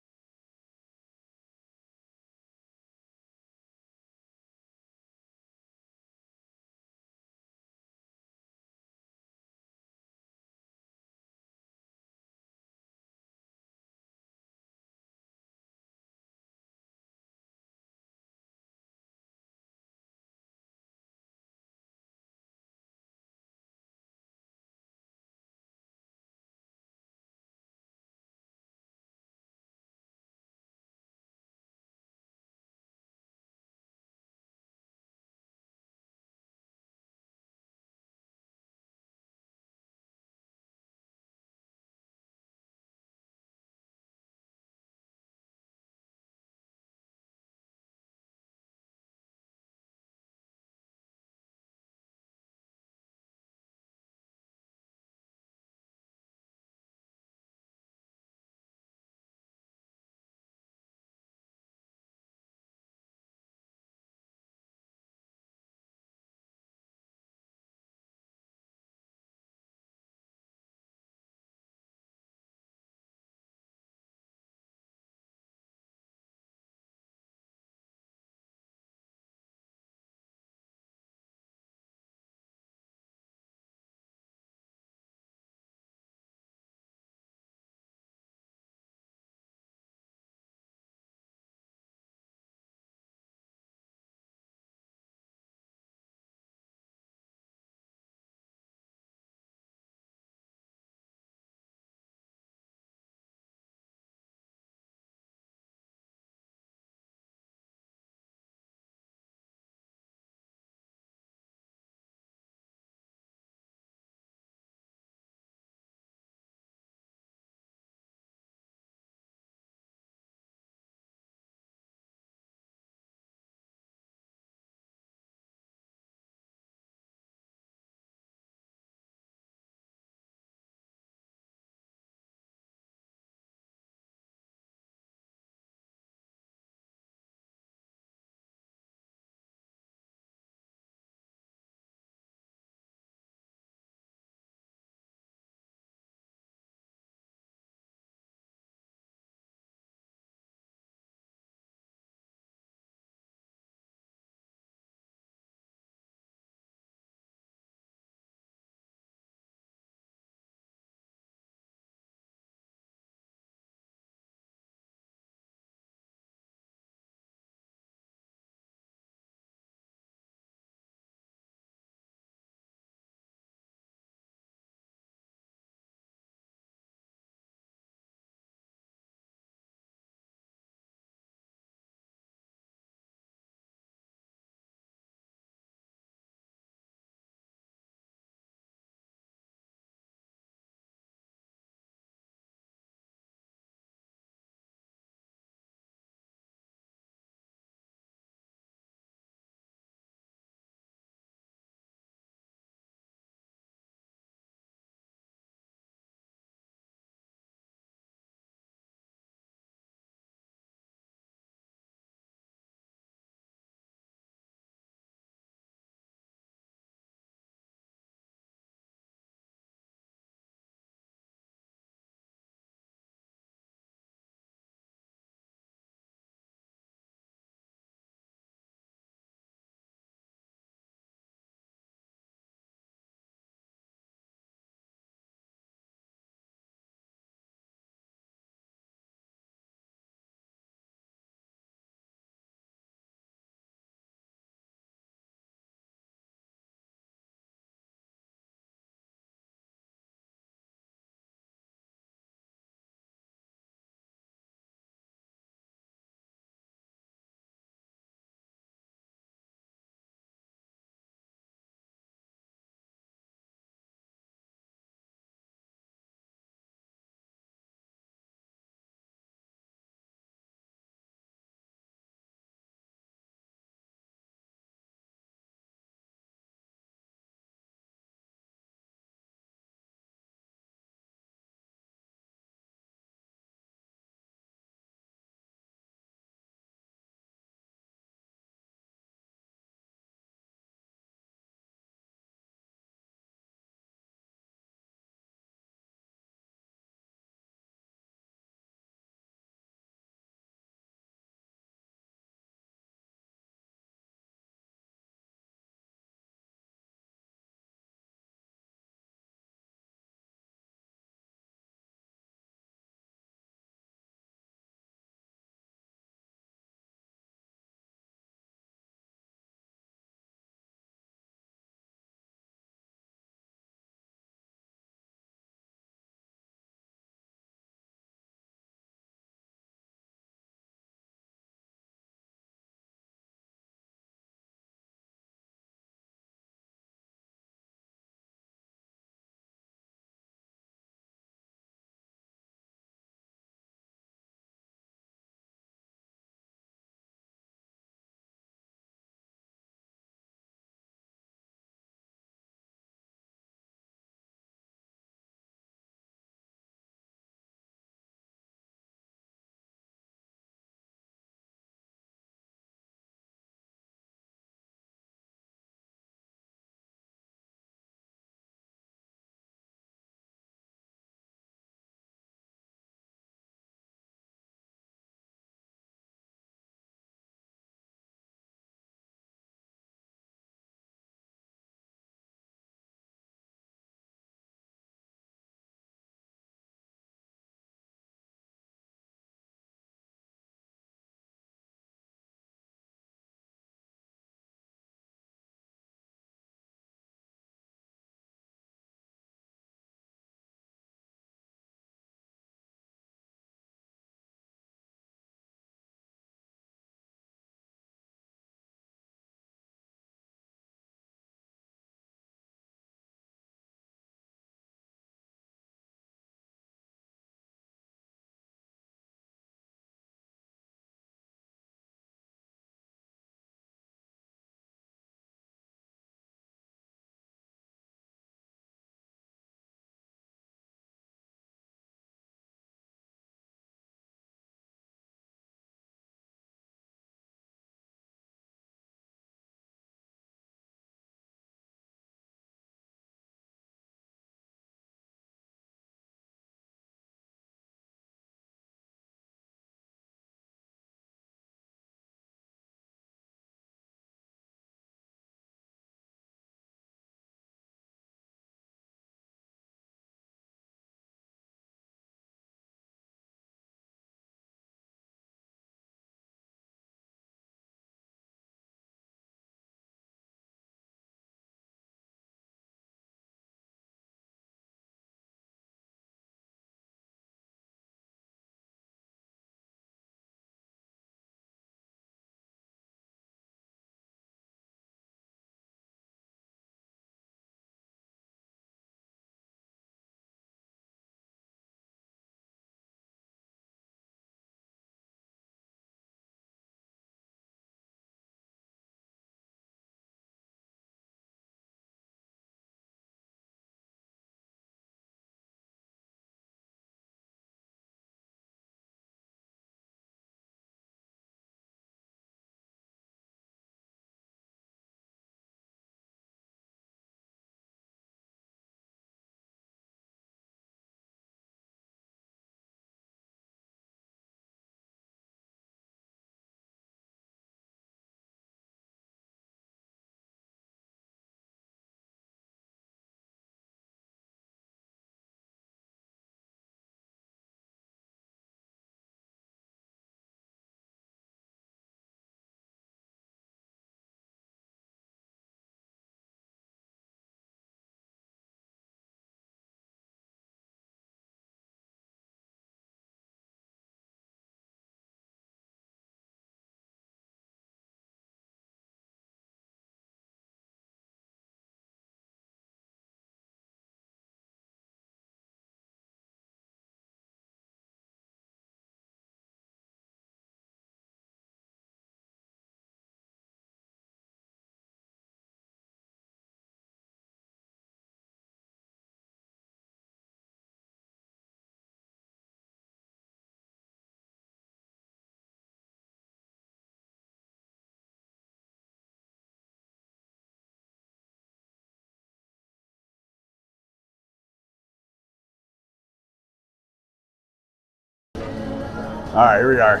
All right, here we are.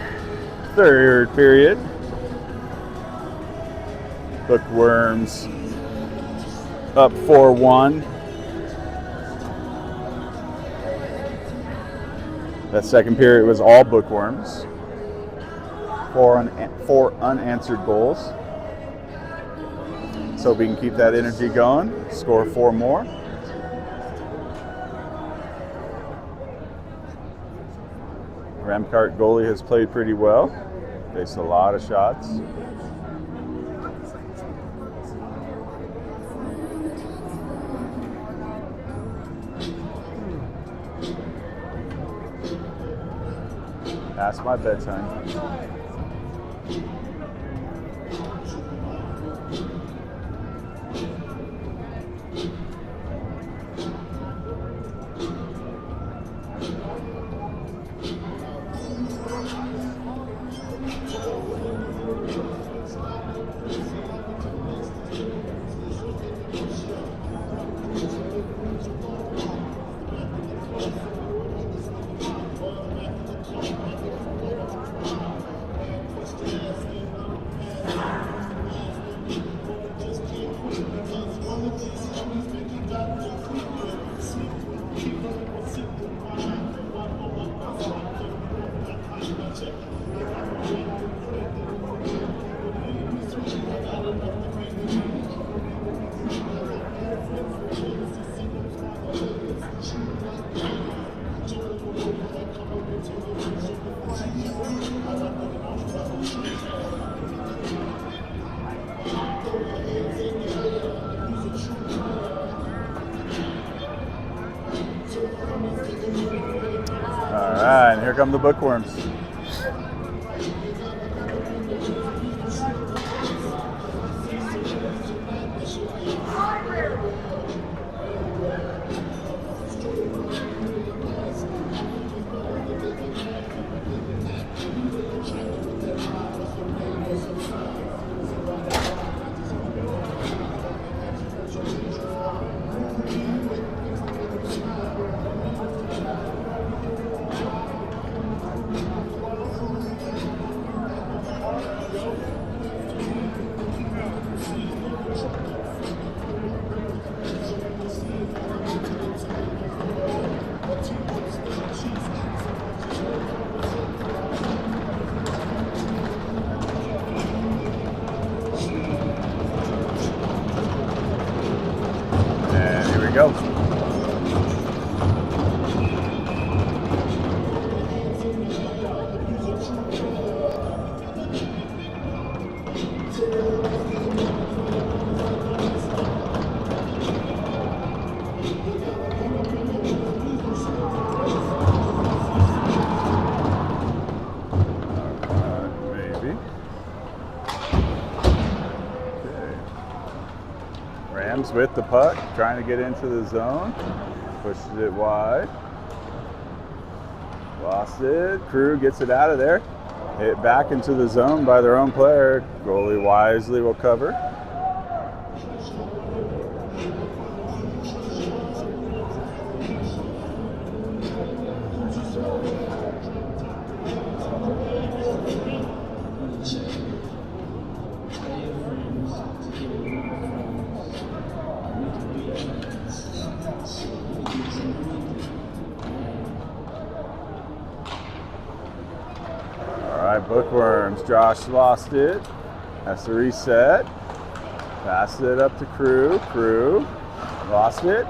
Third period. Bookworms up 4-1. That second period was all bookworms. Four unanswered goals. So we can keep that energy going. Score 4 more. Rampart goalie has played pretty well. Faced a lot of shots. Past my bedtime. All right, and here come the bookworms. And here we go. Maybe. Okay. Rams with the puck, trying to get into the zone. Pushed it wide. Lost it. Crew gets it out of there. Hit back into the zone by their own player. Goalie wisely will cover. All right, bookworms. Josh lost it. Has to reset. Passed it up to Crew. Crew lost it.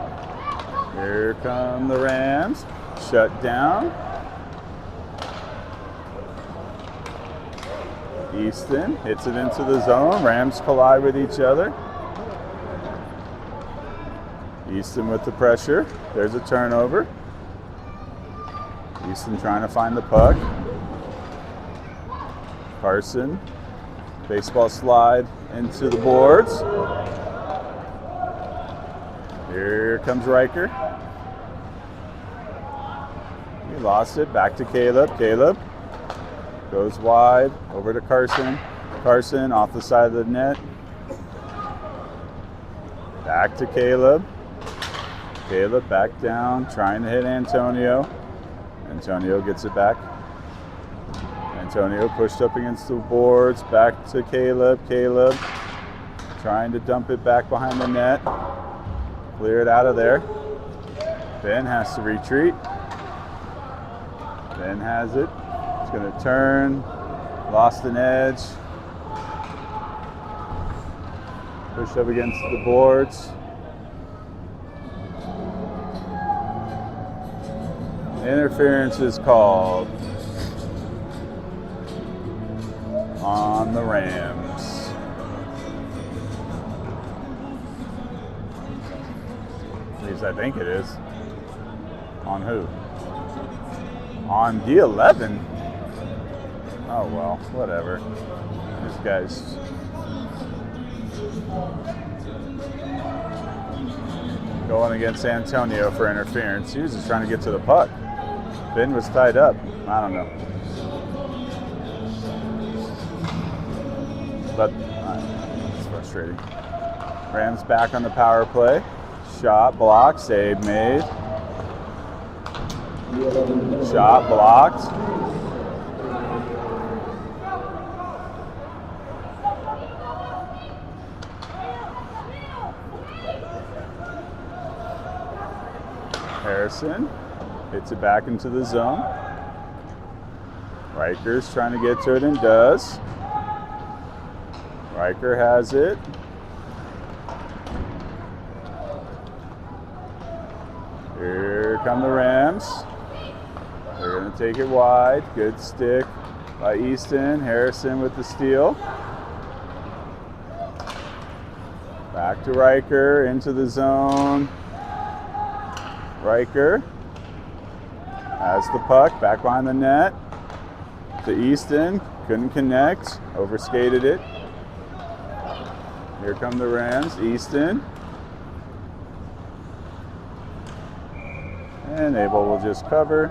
Here come the Rams. Shut down. Easton hits it into the zone. Rams collide with each other. Easton with the pressure. There's a turnover. Easton trying to find the puck. Carson, baseball slide into the boards. Here comes Riker. He lost it, back to Caleb. Caleb goes wide, over to Carson. Carson off the side of the net. Back to Caleb. Caleb back down, trying to hit Antonio. Antonio gets it back. Antonio pushed up against the boards, back to Caleb. Caleb trying to dump it back behind the net. Clear it out of there. Ben has to retreat. Ben has it. He's going to turn. Lost an edge. Pushed up against the boards. Interference is called on the Rams. At least I think it is. On who? On D11? Oh well, whatever. This guy's going against Antonio for interference. He was just trying to get to the puck. Ben was tied up. I don't know. But it's frustrating. Rams back on the power play. Shot blocked, save made. Shot blocked. Harrison hits it back into the zone. Riker's trying to get to it and does. Riker has it. Here come the Rams. They're going to take it wide. Good stick by Easton. Harrison with the steal. Back to Riker, into the zone. Riker has the puck, back behind the net. To Easton, couldn't connect, overskated it. Here come the Rams, Easton. And Abel will just cover.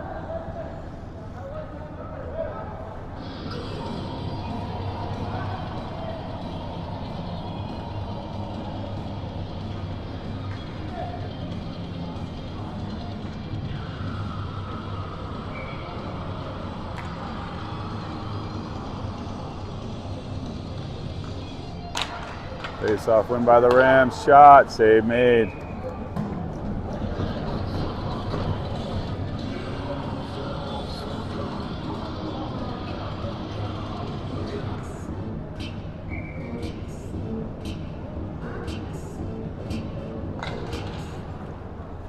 Face-off win by the Rams. Shot, save made.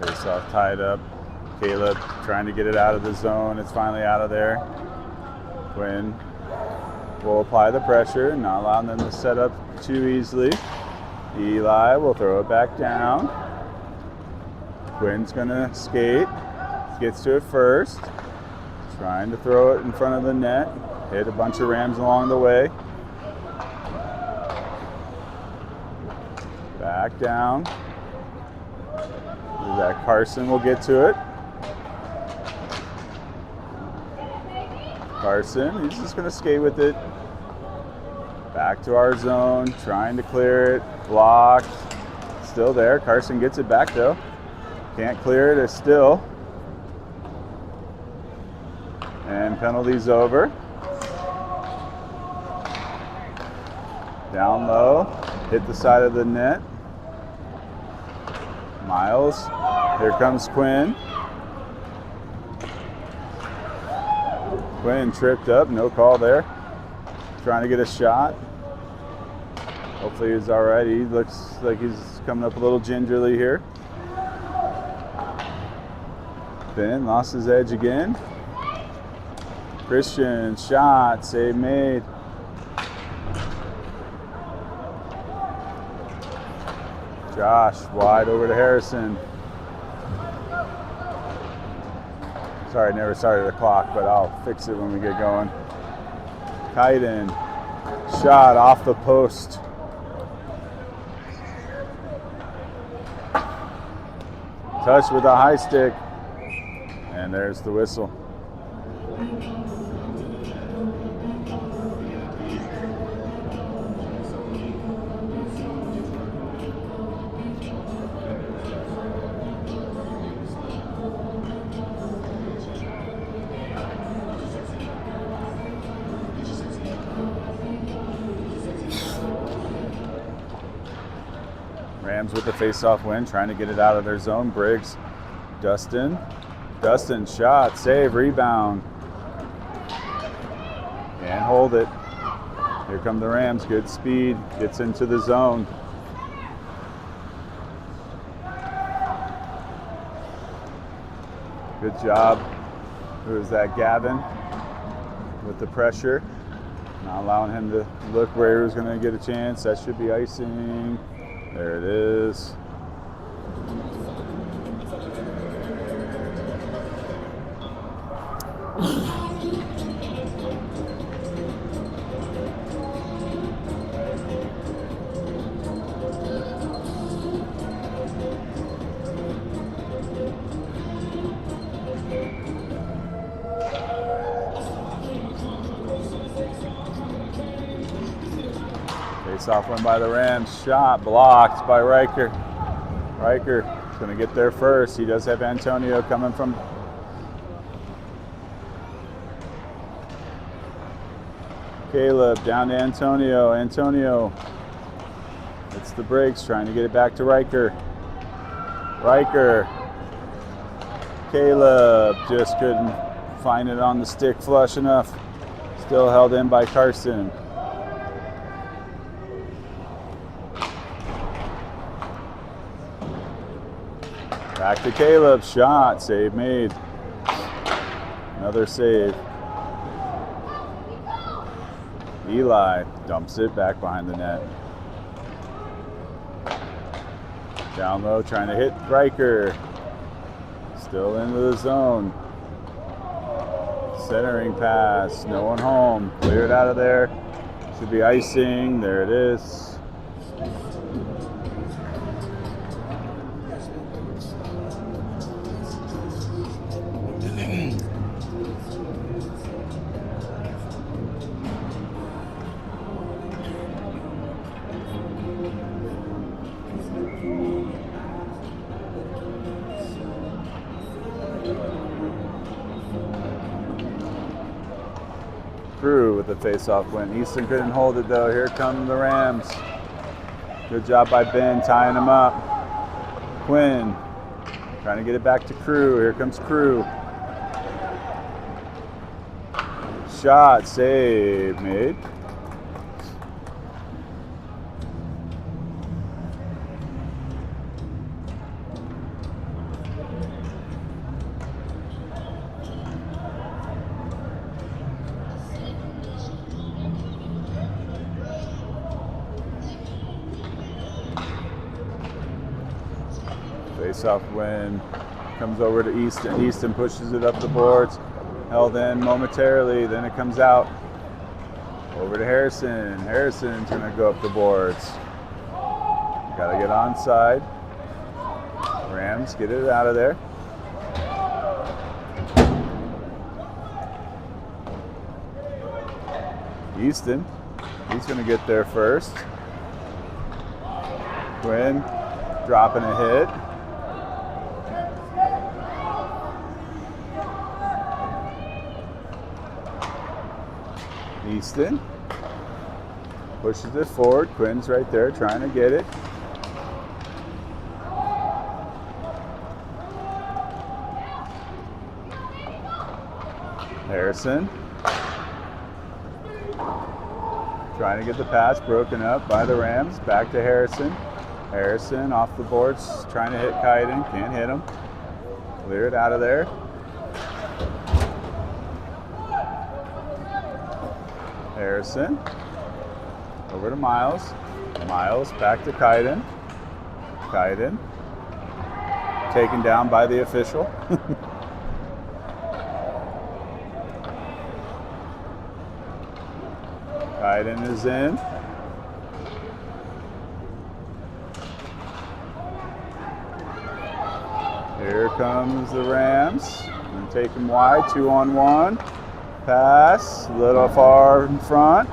Face-off tied up. Caleb trying to get it out of the zone. It's finally out of there. Quinn will apply the pressure, not allowing them to set up too easily. Eli will throw it back down. Quinn's gonna skate. Gets to it first. Trying to throw it in front of the net. Hit a bunch of Rams along the way. Back down. That Carson will get to it. Carson, he's just gonna skate with it. Back to our zone, trying to clear it, blocked, still there. Carson gets it back though. Can't clear it, it's still. And penalties over. Down low, hit the side of the net. Miles, here comes Quinn. Quinn tripped up, no call there. Trying to get a shot. Hopefully he's all right. He looks like he's coming up a little gingerly here. Ben lost his edge again. Christian, shot, save made. Josh, wide over to Harrison. Sorry, never started the clock, but I'll fix it when we get going. Kaiden, shot off the post. Touch with a high stick. And there's the whistle. Rams with the face-off win, trying to get it out of their zone. Briggs, Dustin, shot, save, rebound. Can't hold it. Here come the Rams, good speed, gets into the zone. Good job. Who is that, Gavin? With the pressure. Not allowing him to look where he was going to get a chance. That should be icing. There it is. Face-off win by the Rams. Shot blocked by Riker. Riker is going to get there first. He does have Antonio coming from. Caleb down to Antonio. Antonio. It's the Briggs trying to get it back to Riker. Riker. Caleb just couldn't find it on the stick flush enough. Still held in by Carson. Back to Caleb, shot, save made. Another save. Eli dumps it back behind the net. Down low, trying to hit Riker. Still into the zone. Centering pass, no one home. Clear it out of there. Should be icing, there it is. Crew with the face-off win. Easton couldn't hold it though. Here come the Rams. Good job by Ben tying him up. Quinn trying to get it back to Crew. Here comes Crew. Shot, save, made. Face-off win, comes over to Easton. Easton pushes it up the boards, held in momentarily, then it comes out. Over to Harrison. Harrison's gonna go up the boards. Gotta get onside. Rams get it out of there. Easton, he's gonna get there first. Quinn dropping a hit. Easton pushes it forward. Quinn's right there trying to get it. Harrison trying to get the pass broken up by the Rams. Back to Harrison. Harrison off the boards trying to hit Kaiden. Can't hit him. Clear it out of there. Harrison, over to Miles. Miles back to Kaiden. Kaiden, taken down by the official. Kaiden is in. Here comes the Rams. Gonna take him wide, 2-on-1. Pass, a little far in front.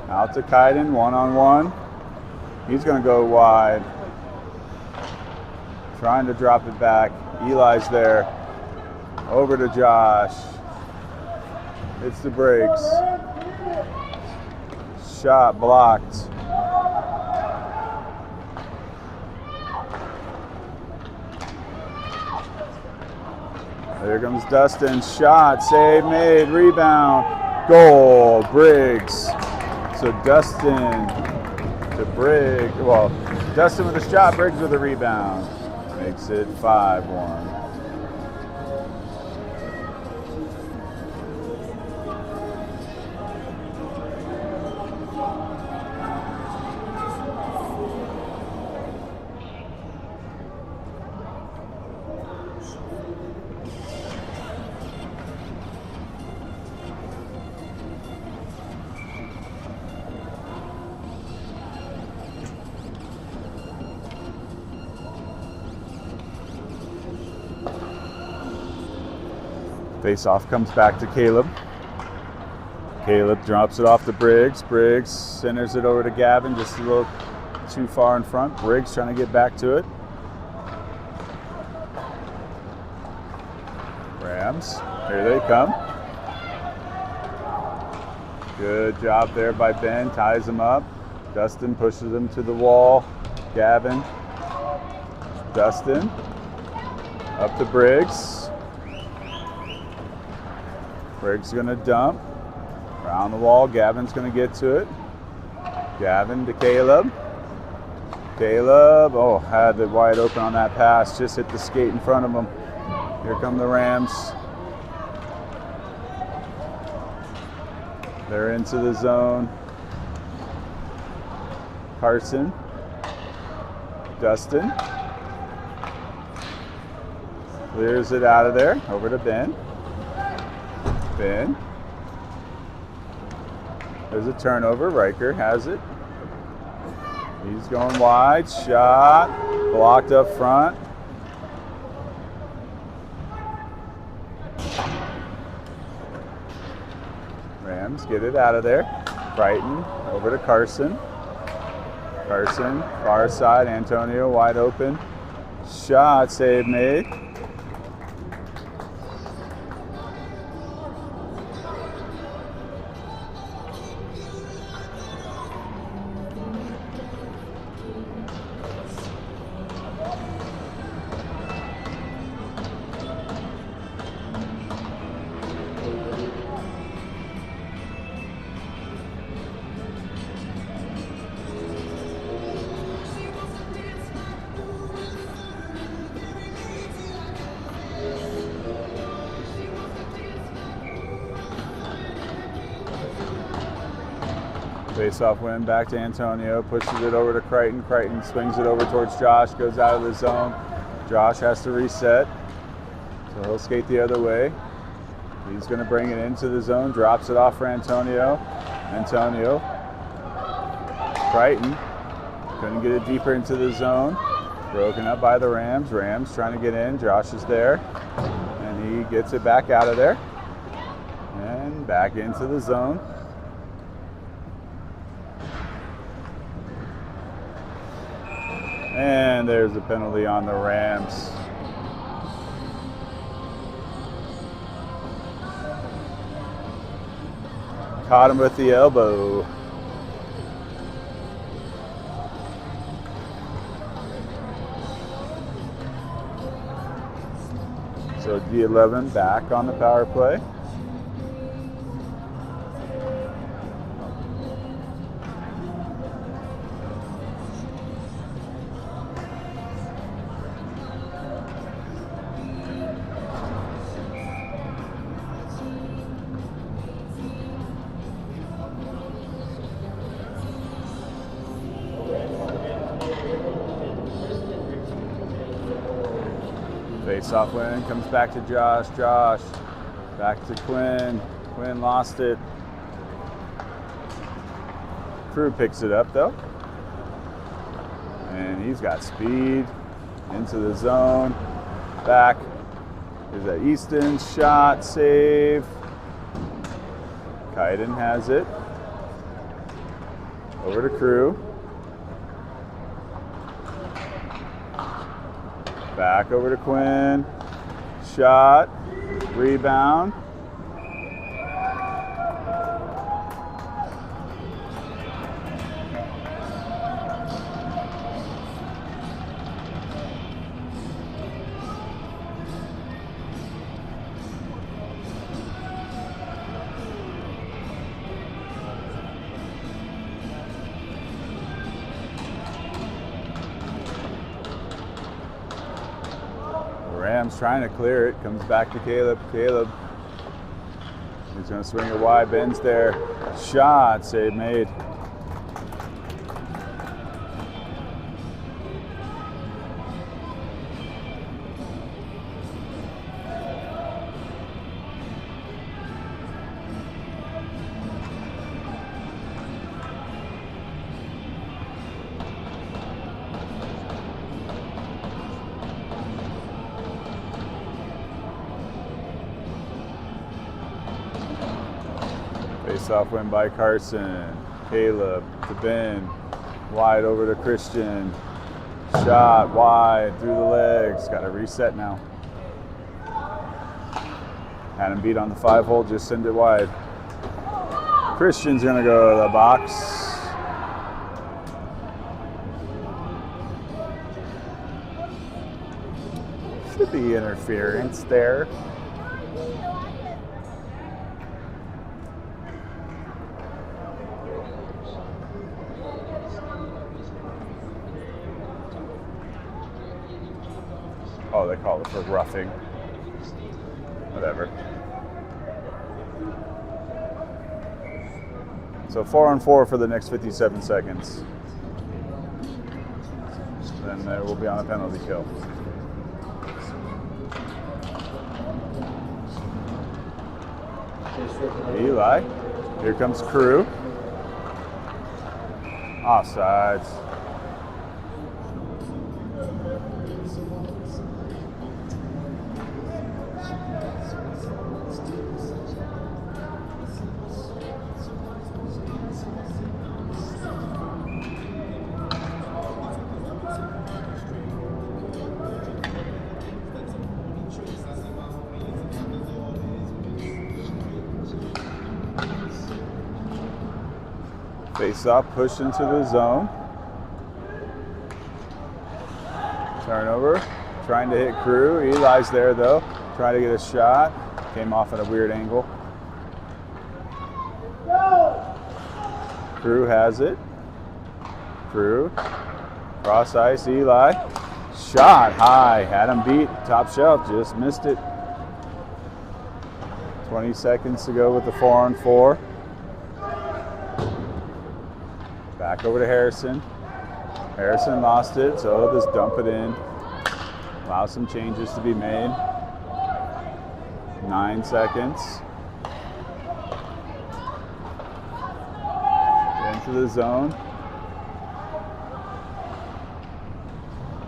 Out to Kaiden, 1-on-1. He's going to go wide. Trying to drop it back. Eli's there. Over to Josh. It's the Briggs. Shot blocked. There comes Dustin. Shot, save, made, rebound, goal, Briggs. So Dustin to Briggs. Well, Dustin with a shot, Briggs with a rebound. Makes it 5-1. Face-off comes back to Caleb. Caleb drops it off to Briggs. Briggs centers it over to Gavin, just a little too far in front. Briggs trying to get back to it. Rams, here they come. Good job there by Ben, ties him up. Dustin pushes him to the wall. Gavin, Dustin, up to Briggs. Briggs is going to dump. Around the wall, Gavin's going to get to it. Gavin to Caleb. Caleb, oh, had it wide open on that pass. Just hit the skate in front of him. Here come the Rams. They're into the zone. Carson. Dustin. Clears it out of there. Over to Ben. Ben. There's a turnover. Riker has it. He's going wide. Shot. Blocked up front. Rams get it out of there. Brighton over to Carson. Carson, far side. Antonio wide open. Shot, save made. Face-off win back to Antonio, pushes it over to Crichton. Crichton swings it over towards Josh, goes out of the zone. Josh has to reset, so he'll skate the other way. He's going to bring it into the zone, drops it off for Antonio. Antonio. Crichton couldn't get it deeper into the zone. Broken up by the Rams. Rams trying to get in. Josh is there, and he gets it back out of there and back into the zone. And there's a penalty on the Rams. Caught him with the elbow. So D11 back on the power play. Face-off win, comes back to Josh. Josh, back to Quinn. Quinn lost it. Crew picks it up though. And he's got speed into the zone. Back. Here's that Easton shot, save. Kaiden has it. Over to Crew. Back over to Quinn. Shot. Rebound. Rams trying to clear it. Comes back to Caleb. Caleb. He's going to swing it wide. Bends there. Shot. Save made. Face-off win by Carson. Caleb to Ben. Wide over to Christian. Shot wide through the legs. Got to reset now. Had him beat on the 5-hole. Just send it wide. Christian's going to go to the box. Should be interference there. Oh, they call it for roughing. Whatever. So 4-on-4 for the next 57 seconds. Then they will be on a penalty kill. Eli. Here comes Crew. Offsides. Face up, push into the zone. Turnover, trying to hit Crew. Eli's there though, trying to get a shot. Came off at a weird angle. Crew has it. Crew, cross ice, Eli. Shot high, had him beat, top shelf, just missed it. 20 seconds to go with the 4-on-4. Back over to Harrison. Harrison lost it, so he'll just dump it in. Allow some changes to be made. 9 seconds. Into the zone.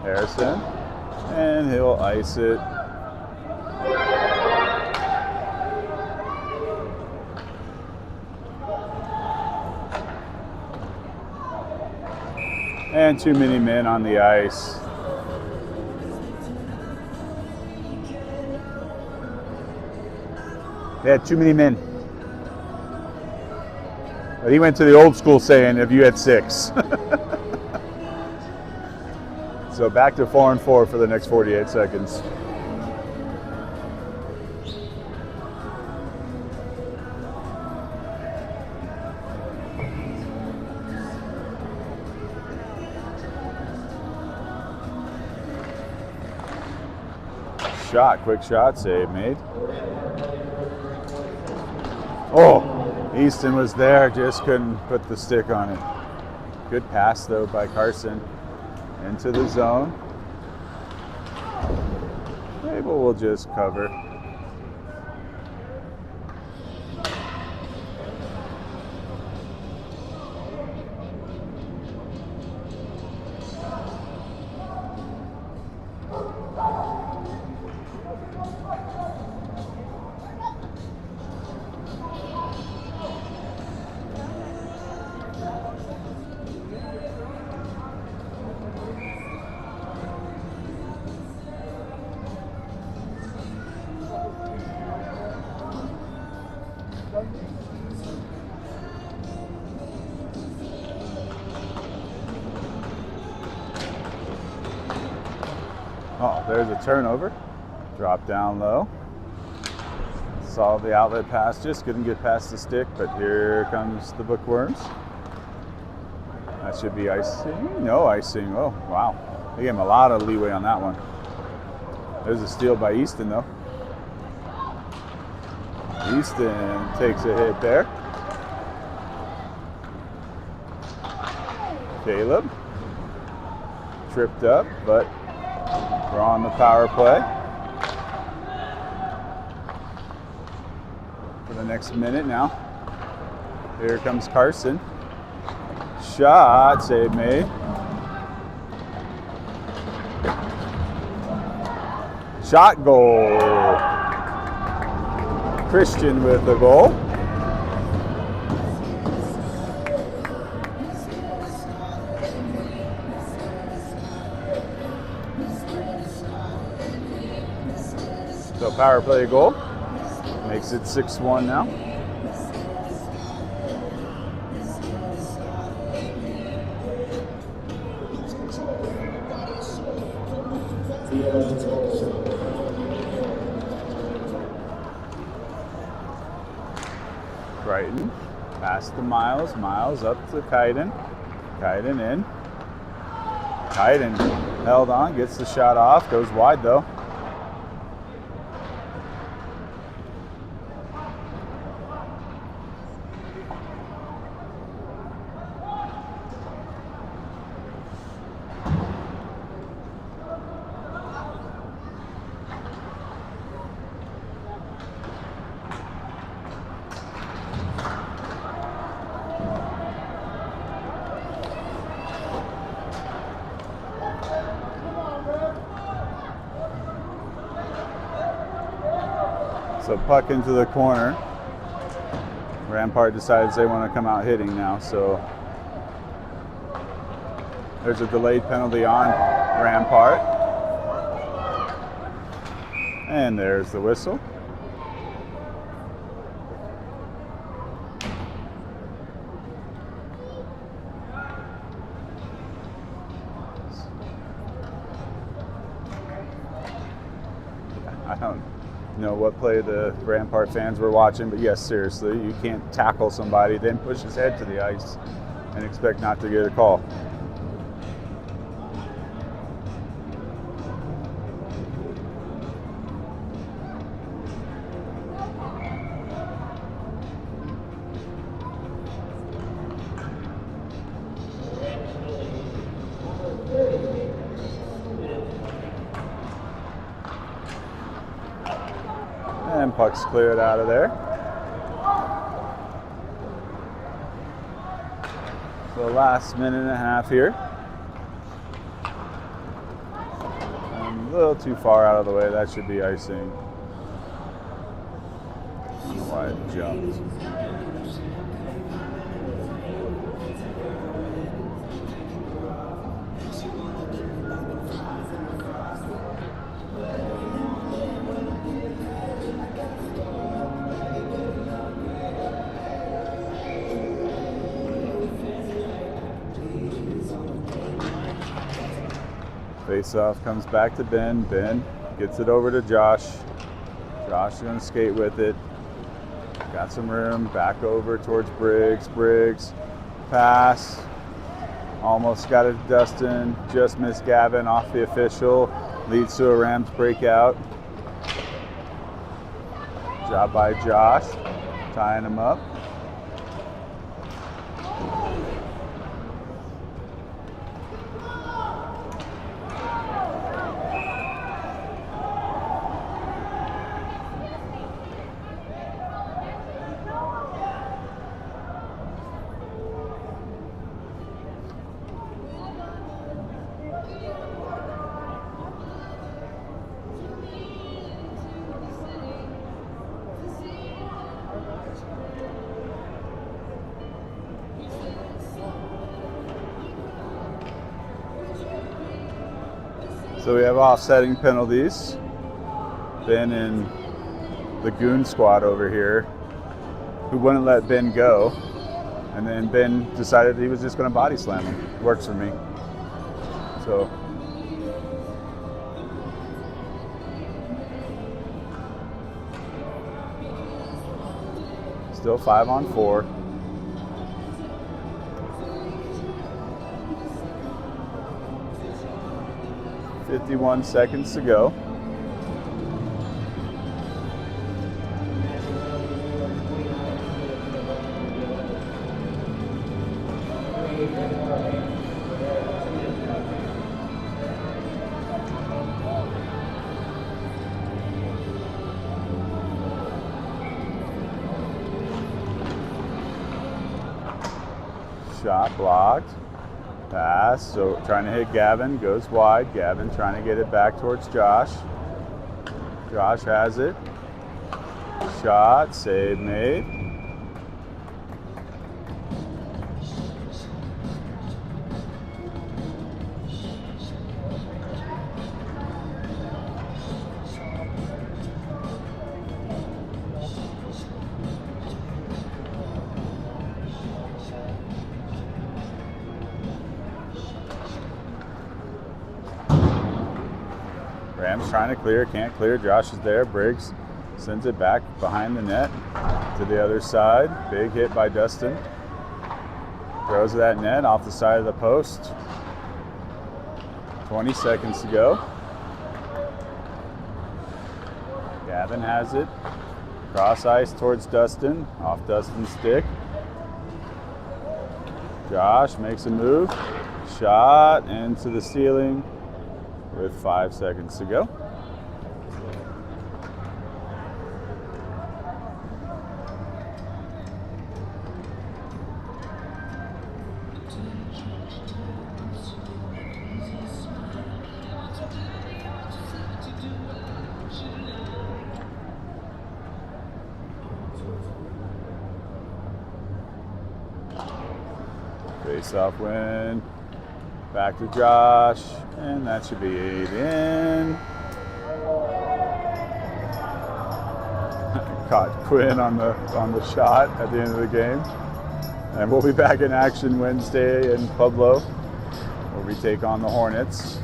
Harrison. And he'll ice it. And too many men on the ice. They had too many men. But he went to the old school saying, if you had 6. So back to 4-on-4 for the next 48 seconds. Shot, quick shot, save made. Oh, Easton was there, just couldn't put the stick on it. Good pass though by Carson into the zone. Abel will just cover. Oh, there's a turnover. Drop down low. Saw the outlet pass, just couldn't get past the stick, but here comes the bookworms. That should be icing. No icing. Oh, wow. They gave him a lot of leeway on that one. There's a steal by Easton though. Easton takes a hit there. Caleb tripped up, but we're on the power play for the next minute now. Here comes Carson. Shot, save made. Shot, goal. Christian with the goal. So power play goal. Makes it 6-1 now. Brighton, past to Miles, Miles up to Kaiden, Kaiden in, Kaiden held on, gets the shot off, goes wide though. So puck into the corner. Rampart decides they want to come out hitting now, so there's a delayed penalty on Rampart. And there's the whistle. I don't know what play the Rampart fans were watching, but yes, seriously, you can't tackle somebody, then push his head to the ice and expect not to get a call. And puck's cleared out of there. So last minute and a half here. And a little too far out of the way. That should be icing. I don't know why it jumped. Face-off comes back to Ben. Ben gets it over to Josh. Josh is going to skate with it. Got some room. Back over towards Briggs. Briggs. Pass. Almost got it to Dustin. Just missed Gavin off the official. Leads to a Rams breakout. Job by Josh. Tying him up. So we have offsetting penalties. Ben and the goon squad over here, who wouldn't let Ben go. And then Ben decided he was just going to body slam him. Works for me. So still 5-on-4. .51 seconds to go. Shot blocked. Pass, so trying to hit Gavin, goes wide. Gavin trying to get it back towards Josh. Josh has it. Shot, save made. Rams trying to clear, can't clear. Josh is there. Briggs sends it back behind the net to the other side. Big hit by Dustin. Throws that net off the side of the post. 20 seconds to go. Gavin has it. Cross ice towards Dustin. Off Dustin's stick. Josh makes a move. Shot into the ceiling with 5 seconds to go. Face-off win. Back to Josh, and that should be 8 in. Caught Quinn on the shot at the end of the game. And we'll be back in action Wednesday in Pueblo, where we take on the Hornets.